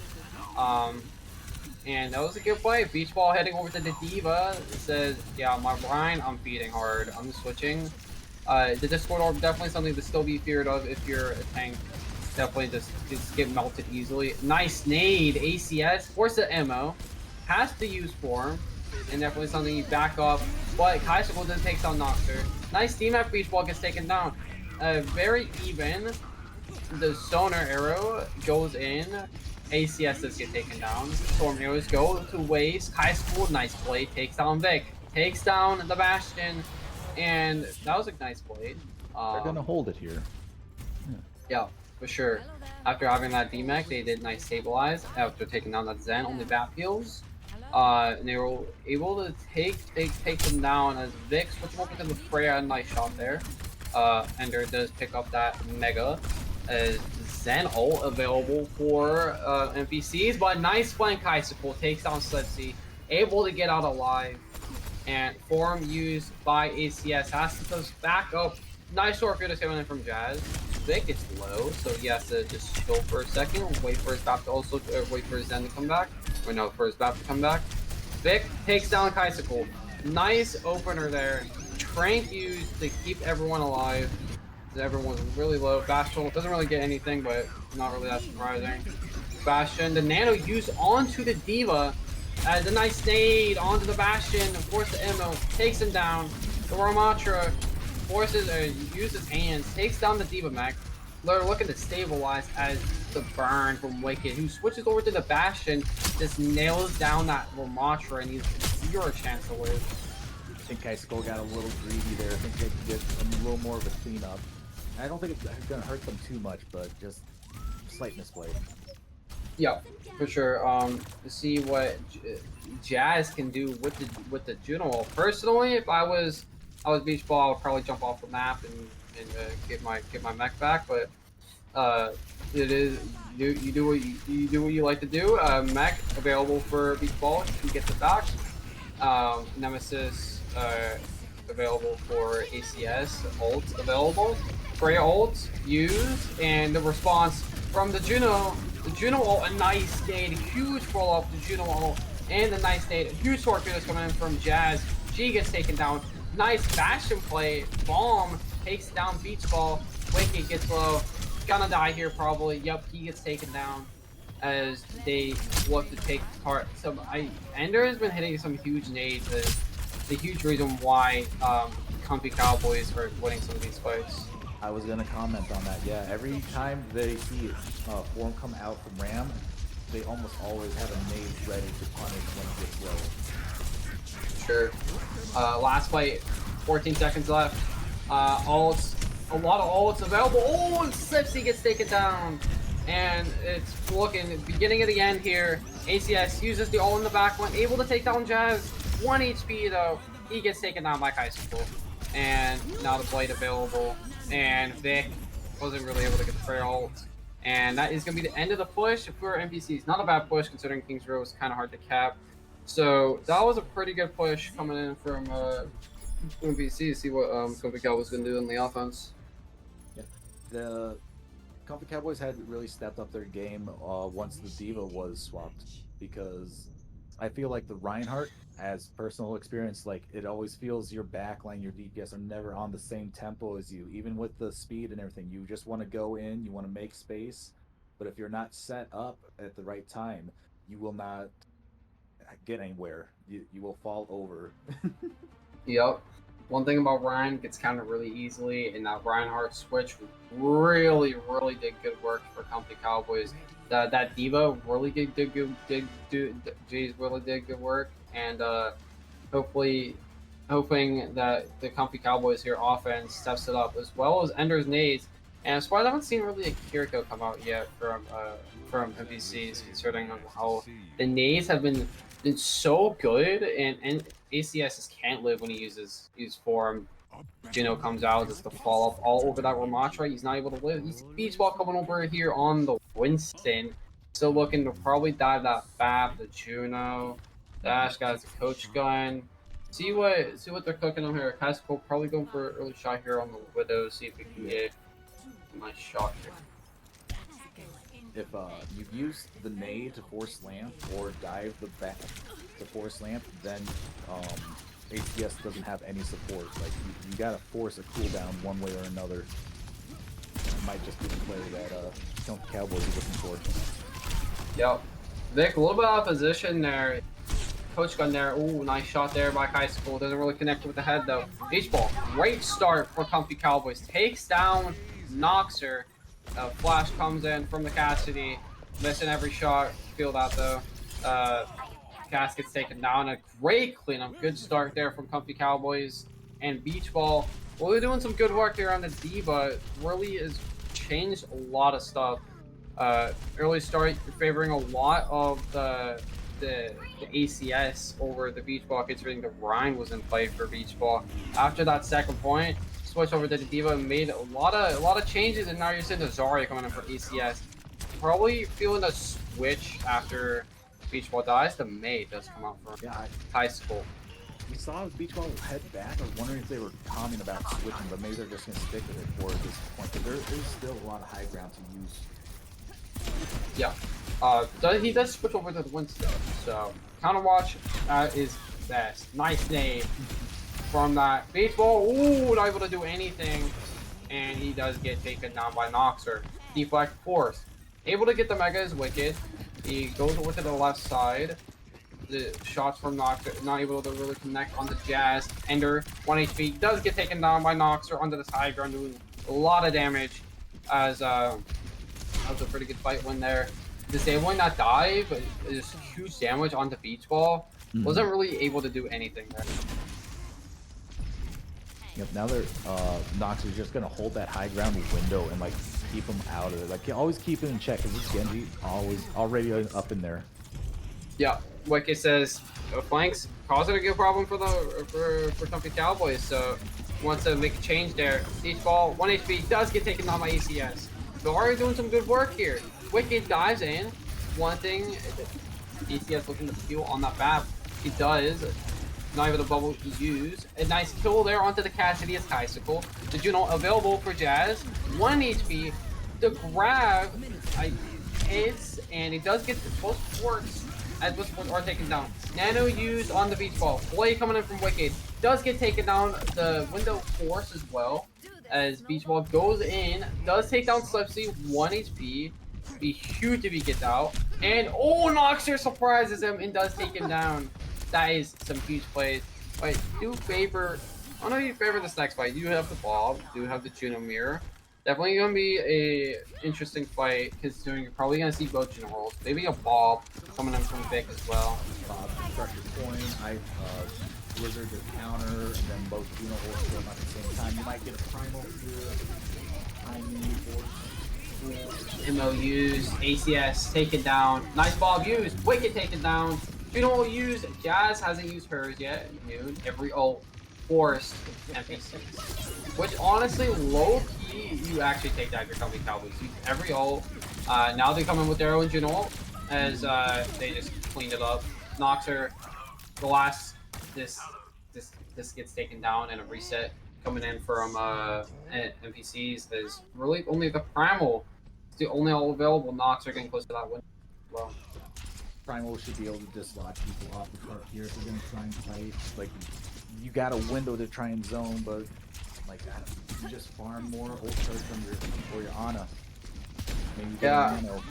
And that was a good play. Beach Ball heading over to the Diva. It says, yeah, my Rhine, I'm feeding hard. I'm switching. The Discord Orb, definitely something to still be feared of if you're a tank. Definitely just get melted easily. Nice nade. ACS. Force the ammo. Has to use form. And definitely something you back up. But Kaisuko then takes down Noctur. Nice team at Beach Ball gets taken down. Very even. The Sonar Arrow goes in. ACS does get taken down. Storm Arrows go to waste. Kaisuko, nice play. Takes down Vic. Takes down the Bastion. And that was a nice play. They're going to hold it here. Yeah, for sure. After having that DMAC, they did nice stabilize. After taking down that Zen, only bat heals. And they were able to take them down as Vic switched over to the Freya. Nice shot there. Ender does pick up that Mega as Zen ult available for NPCs, but nice flank Icicle takes down Slipsy, able to get out alive. And form used by ACS has to just back up. Nice Torpedo coming in from Jazz. Vic is low, so he has to just chill for a second, wait for his BAP to also wait for his Zen to come back. Or no, for his BAP to come back. Vic takes down Kaisuko. Nice opener there. Trank used to keep everyone alive. Everyone's really low. Bastion doesn't really get anything, but not really that surprising. Bastion, the Nano used onto the Diva. As a nice nade onto the Bastion, forces the ammo, takes him down. The Ramatra uses hands, takes down the Diva mech. They're looking to stabilize as the burn from Wicked, who switches over to the Bastion, just nails down that Ramatra, and he's zero chance to live. I think Kaisuko got a little greedy there. I think they could get a little more of a cleanup. I don't think it's going to hurt them too much, but just slight misplay. Yeah, for sure. To see what Jazz can do with the Juno. Personally, if I was Beach Ball, I would probably jump off the map and get my mech back. But it is you do what you like to do. Mech available for Beach Ball. You get the back. Nemesis available for ACS. Ult available. Freya ult used, and the response from the Juno. The Juno ult, a nice nade, huge roll up. The Juno ult, and the nice nade, a huge torpedoes coming in from Jazz. She gets taken down. Nice Bastion play. Bomb takes down Beach Ball. Wicked gets low. Gonna die here probably. Yep, he gets taken down as they look to take part. Ender has been hitting some huge nades. The huge reason why Comfy Cowboys are winning some of these fights. I was going to comment on that. Yeah, every time they see form come out from Ram, they almost always have a nade ready to punish when it gets low. Sure. Last fight, 14 seconds left. Ults, a lot of ults available. Oh, and Slipsy gets taken down. And it's looking, beginning of the end here. ACS uses the ult in the back one, able to take down Jazz. 1 HP though. He gets taken down by Kaisuko. And now the blade available. And Vic wasn't really able to get the Freya ult. And that is going to be the end of the push for NPCs. Not a bad push considering King's Row is kind of hard to cap. So that was a pretty good push coming in from NPC. See what Comfy Cowboys going to do in the offense. Yeah. The Comfy Cowboys had really stepped up their game once the Diva was swapped, because I feel like the Reinhardt, as personal experience, like it always feels your backline, your DPS are never on the same tempo as you, even with the speed and everything. You just want to go in, you want to make space, but if you're not set up at the right time, you will not get anywhere. You will fall over. Yep. One thing about Ryan gets countered really easily, and that Reinhardt switch really, really did good work for Comfy Cowboys. That Diva really Jays really did good work, and hopefully, hoping that the Comfy Cowboys here offense steps it up as well as Ender's nades. And as far as I haven't seen really a Kiriko come out yet from NPCs, considering how the nades have been so good, and ACS just can't live when he uses form. Gino comes out just to fall off all over that Ramatra. He's not able to live. He's beach ball coming over here on the Winston. Still looking to probably dive that Fab, the Juno. Dash got the coach gun. See what they're cooking on here. Casco probably going for an early shot here on the Widow. See if we can get a nice shot here. If you use the nade to force lamp or dive the back to force lamp, then ACS doesn't have any support. Like you gotta force a cooldown one way or another. It might just be the play that Cowboys are looking for. Yep. Vic, a little bit out of position there. Coach gun there. Ooh, nice shot there by High School. Doesn't really connect with the head though. Beach ball. Great start for Comfy Cowboys. Takes down Noxer. Flash comes in from the Cassidy. Missing every shot. Feel that though. Cass gets taken down. A great cleanup. Good start there from Comfy Cowboys. And Beach Ball, well, they're doing some good work here on the Diva. Really has changed a lot of stuff. Early start favoring a lot of the ACS over the Beach Ball, considering the Rhine was in play for Beach Ball. After that second point, switch over to the Diva, made a lot of changes, and now you're seeing the Zarya coming in for ACS. Probably feeling a switch after Beach Ball dies. The May does come out for High School. We saw Beach Ball head back. I was wondering if they were calming about switching, but maybe they're just going to stick with it for this point. But there is still a lot of high ground to use. Yeah. He does switch over to the Winston, so counter watch is best. Nice name from that Beach Ball. Ooh, not able to do anything, and he does get taken down by Noxer. Deflect force. Able to get the Mega is wicked. He goes over to the left side. The shots from Noxer not able to really connect on the Jazz. Ender 1 HP does get taken down by Noxer onto this high ground, doing a lot of damage. As that was a pretty good fight win there. Disabling that dive is huge damage onto Beach Ball. Wasn't really able to do anything there. Yep, now they're Nox is just gonna hold that high ground window and like keep him out of it. Like always keep it in check because this Genji already up in there. Yeah, Wicked says flanks causing a good problem for Comfy Cowboys. So wants to make a change there. Beach Ball 1 HP does get taken down by ACS. They're already doing some good work here. Wicked dives in, wanting ACS looking to steal on that map. He does. Not even a bubble to use. A nice kill there onto the Cassidy as Icicle. The Juno available for Jazz. 1 HP. The grab hits, and he does get both forks as both forks are taken down. Nano used on the Beach Ball. Blade coming in from Wicked. Does get taken down. The window force as well. As Beach Ball goes in. Does take down Slipsy. 1 HP. Be huge if he gets out. And Noxer surprises him and does take him down. That is some huge plays. Wait, I don't know if you favor this next fight. You have the Bob, do have the Juno Mirror. Definitely gonna be a interesting fight, considering you're probably gonna see both generals. Maybe a Bob coming in from Vic as well. Pressure point, Blizzard to counter, and then both Juno Horse kill at the same time. You might get a primal here. MO used, ACS taken down. Nice Bob used, Wicked taken down. Juno will use, Jazz hasn't used hers yet. Noon, every ult forced NPCs. Which honestly, low key, you actually take that if you're Comfy Cowboys. Use every ult. Now they come in with their own Juno as they just cleaned it up. Noxer, the last this gets taken down and a reset coming in from NPCs. There's really only the Primal. It's the only all available. Noxer getting close to that win as well. Primal should be able to dislodge people off the cart here if they're gonna try and fight. Like, you got a window to try and zone, but like, you just farm more ultras from your Ana. Maybe get Yeah. a nano.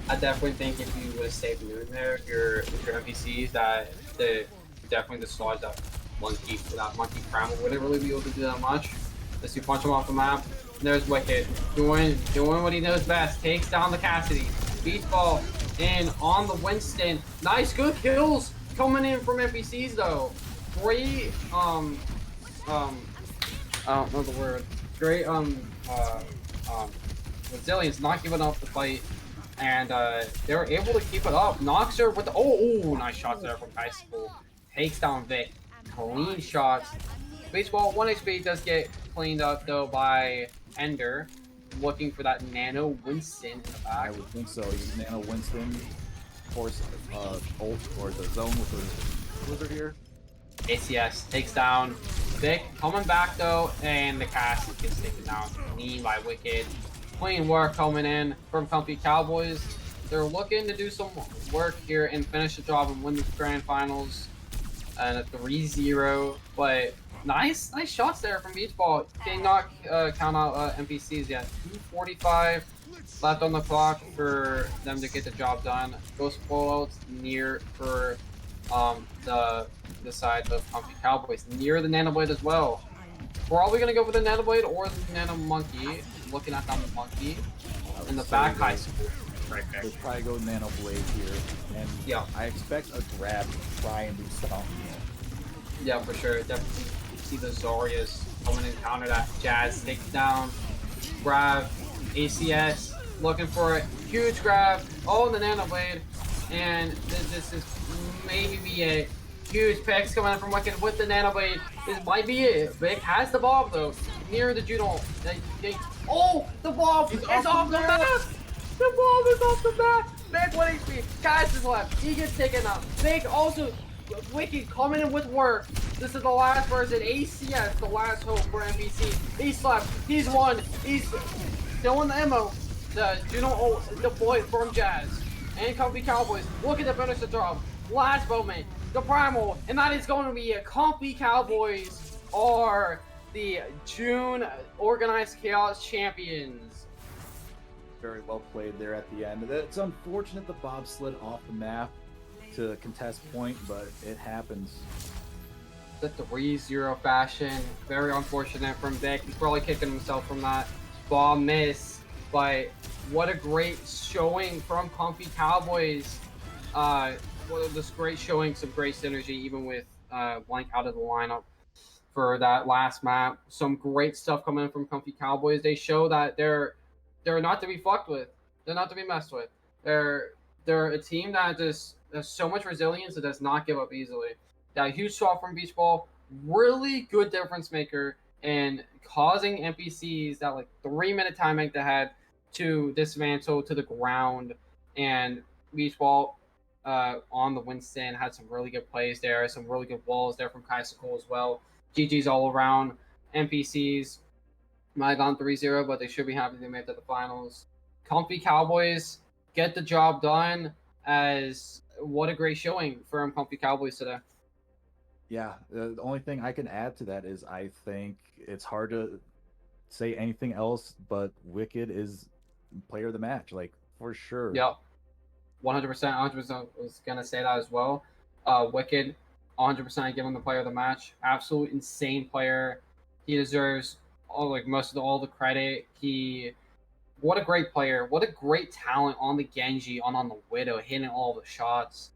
I definitely think if you would have saved Moon there, your NPCs, that they definitely dislodge that monkey. That monkey primal wouldn't really be able to do that much. Just you punch him off the map. And there's Wicked doing what he knows best. Takes down the Cassidy. Beach ball in on the Winston. Nice, good kills coming in from NPCs though. Great I don't know the word. Great resilience, not giving up the fight. And they were able to keep it up. Noxer with the nice shots there from Bicycle. Takes down Vic. Clean shots. Baseball 1 HP does get cleaned up though by Ender. Looking for that Nano Winston in the I back. would think so. Use Nano Winston, force ult or the zone with the wizard here. ACS takes down Vic. Coming back though, and the cast gets taken down clean by Wicked. Clean work coming in from Comfy Cowboys. They're looking to do some work here and finish the job and win the grand finals. And a 3-0, but nice shots there from Beach Ball. Cannot count out NPCs yet. 2:45 left on the clock for them to get the job done. Ghost blowouts near for the side of Comfy Cowboys, near the Nano Blade as well. Probably gonna go for the Nano Blade or the Nano Monkey. Looking at that Monkey in the back high school. Right there. They'll probably go Nano Blade here, and Yeah. I expect a grab to try and do something. Yeah, for sure. Definitely see the Zorias coming and counter that. Jazz takes down, grab, ACS, looking for a huge grab. Oh, the Nano Blade. And this is maybe be it. Huge picks coming in from Wicked with the Nano Blade. This might be it. Vic has the bomb though, near the Juno. Oh, the bomb is off the map! The bomb is off the map! Vic 1 HP. Cass is left. He gets taken out. Vic also, Wicked coming in with work. This is the last person. ACS, the last hope for NPC. He's left. He's won. He's still in the ammo. The Juno ult deployed from Jazz. And Comfy Cowboys looking to finish the job. Last moment, the Primal, and that is going to be a Comfy Cowboys are the June Organized Chaos Champions. Very well played there at the end. It's unfortunate the Bob slid off the map to contest point, but it happens. The 3-0 fashion, very unfortunate from Vic. He's probably kicking himself from that bomb miss, but what a great showing from Comfy Cowboys. This great showing, some great synergy, even with Blank out of the lineup for that last map. Some great stuff coming in from Comfy Cowboys. They show that they're not to be fucked with. They're not to be messed with. They're a team that just has so much resilience. It does not give up easily. That huge swap from Beach Ball, really good difference maker in causing NPCs that like 3-minute time bank they had to dismantle to the ground. And Beach Ball on the Winston had some really good plays there, some really good walls there from Kaisicle as well. GG's all around. NPCs might have gone 3-0, but they should be happy they made it to the finals. Comfy Cowboys get the job done. As what a great showing for Comfy Cowboys today. Yeah, the only thing I can add to that is I think it's hard to say anything else, but Wicked is player of the match, like for sure. Yep. 100%. 100% was going to say that as well. Wicked, 100% give him the player of the match. Absolute insane player. He deserves all the credit. What a great player. What a great talent on the Genji, on the Widow, hitting all the shots.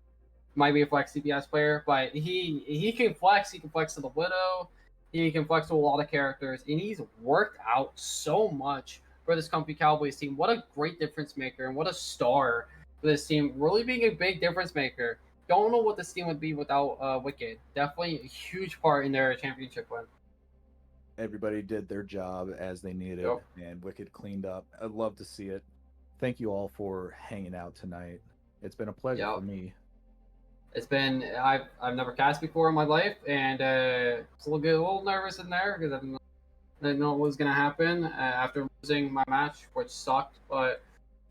Might be a flex CPS player, but he can flex. He can flex to the Widow. He can flex to a lot of characters, and he's worked out so much for this Comfy Cowboys team. What a great difference maker, and what a star for this team. Really being a big difference maker. Don't know what this team would be without Wicked. Definitely a huge part in their championship win. Everybody did their job as they needed, Yep. and Wicked cleaned up. I'd love to see it. Thank you all for hanging out tonight. It's been a pleasure Yep. for me. It's been I've never cast before in my life, and it's a little nervous in there because I didn't know what was gonna happen after losing my match, which sucked. But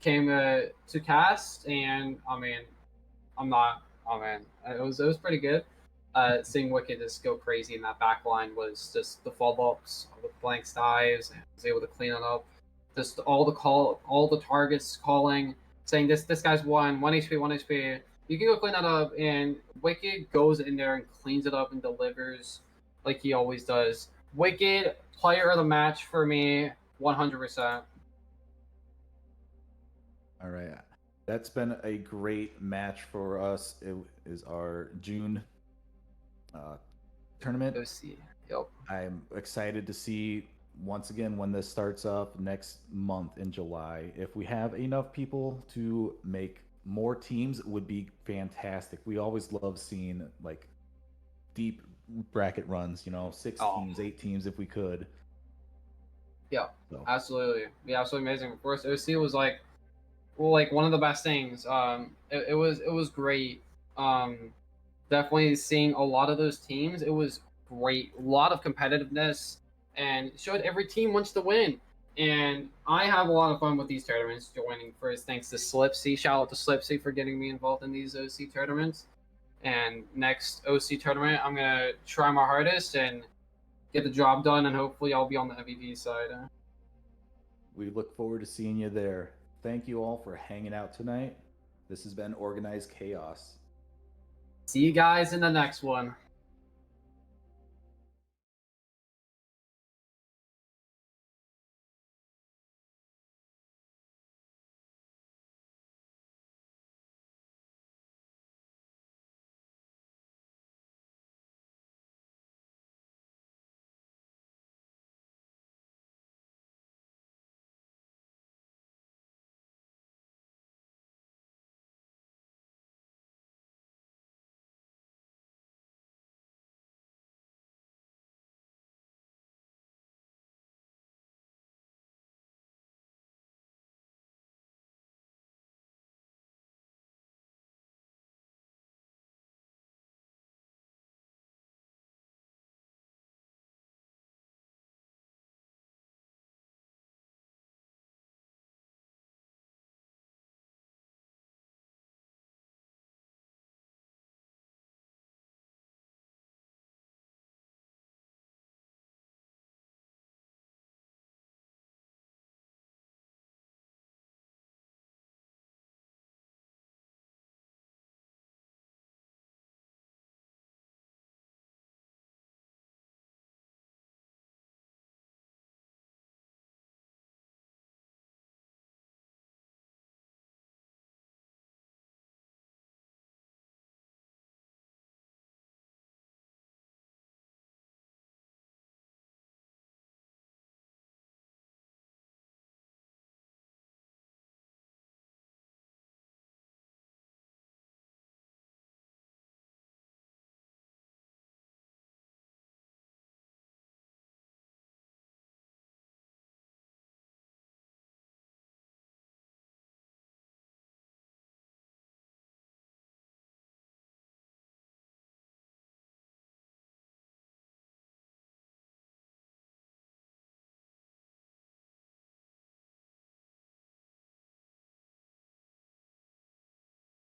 came to cast, and I mean I'm not. Oh man, it was pretty good. Seeing Wicked just go crazy in that back line was just the follow ups with blank dives. And was able to clean it up. Just all the targets calling, saying this guy's one HP, 1 HP. You can go clean that up, and Wicked goes in there and cleans it up and delivers like he always does. Wicked player of the match for me, 100%. All right. That's been a great match for us. It is our June tournament. OC. Yep. I'm excited to see once again when this starts up next month in July. If we have enough people to make more teams, it would be fantastic. We always love seeing like deep bracket runs, you know, 6 teams, 8 teams if we could. Yeah, So. absolutely. Yeah, absolutely amazing. Of course, OC was like, well, like one of the best things. It was great. Definitely seeing a lot of those teams. It was great. A lot of competitiveness, and showed every team wants to win. And I have a lot of fun with these tournaments. Joining first, thanks to Slipsy. Shout out to Slipsy for getting me involved in these OC tournaments. And next OC tournament, I'm gonna try my hardest and get the job done, and hopefully I'll be on the MVP side. We look forward to seeing you there. Thank you all for hanging out tonight. This has been Organized Chaos. See you guys in the next one.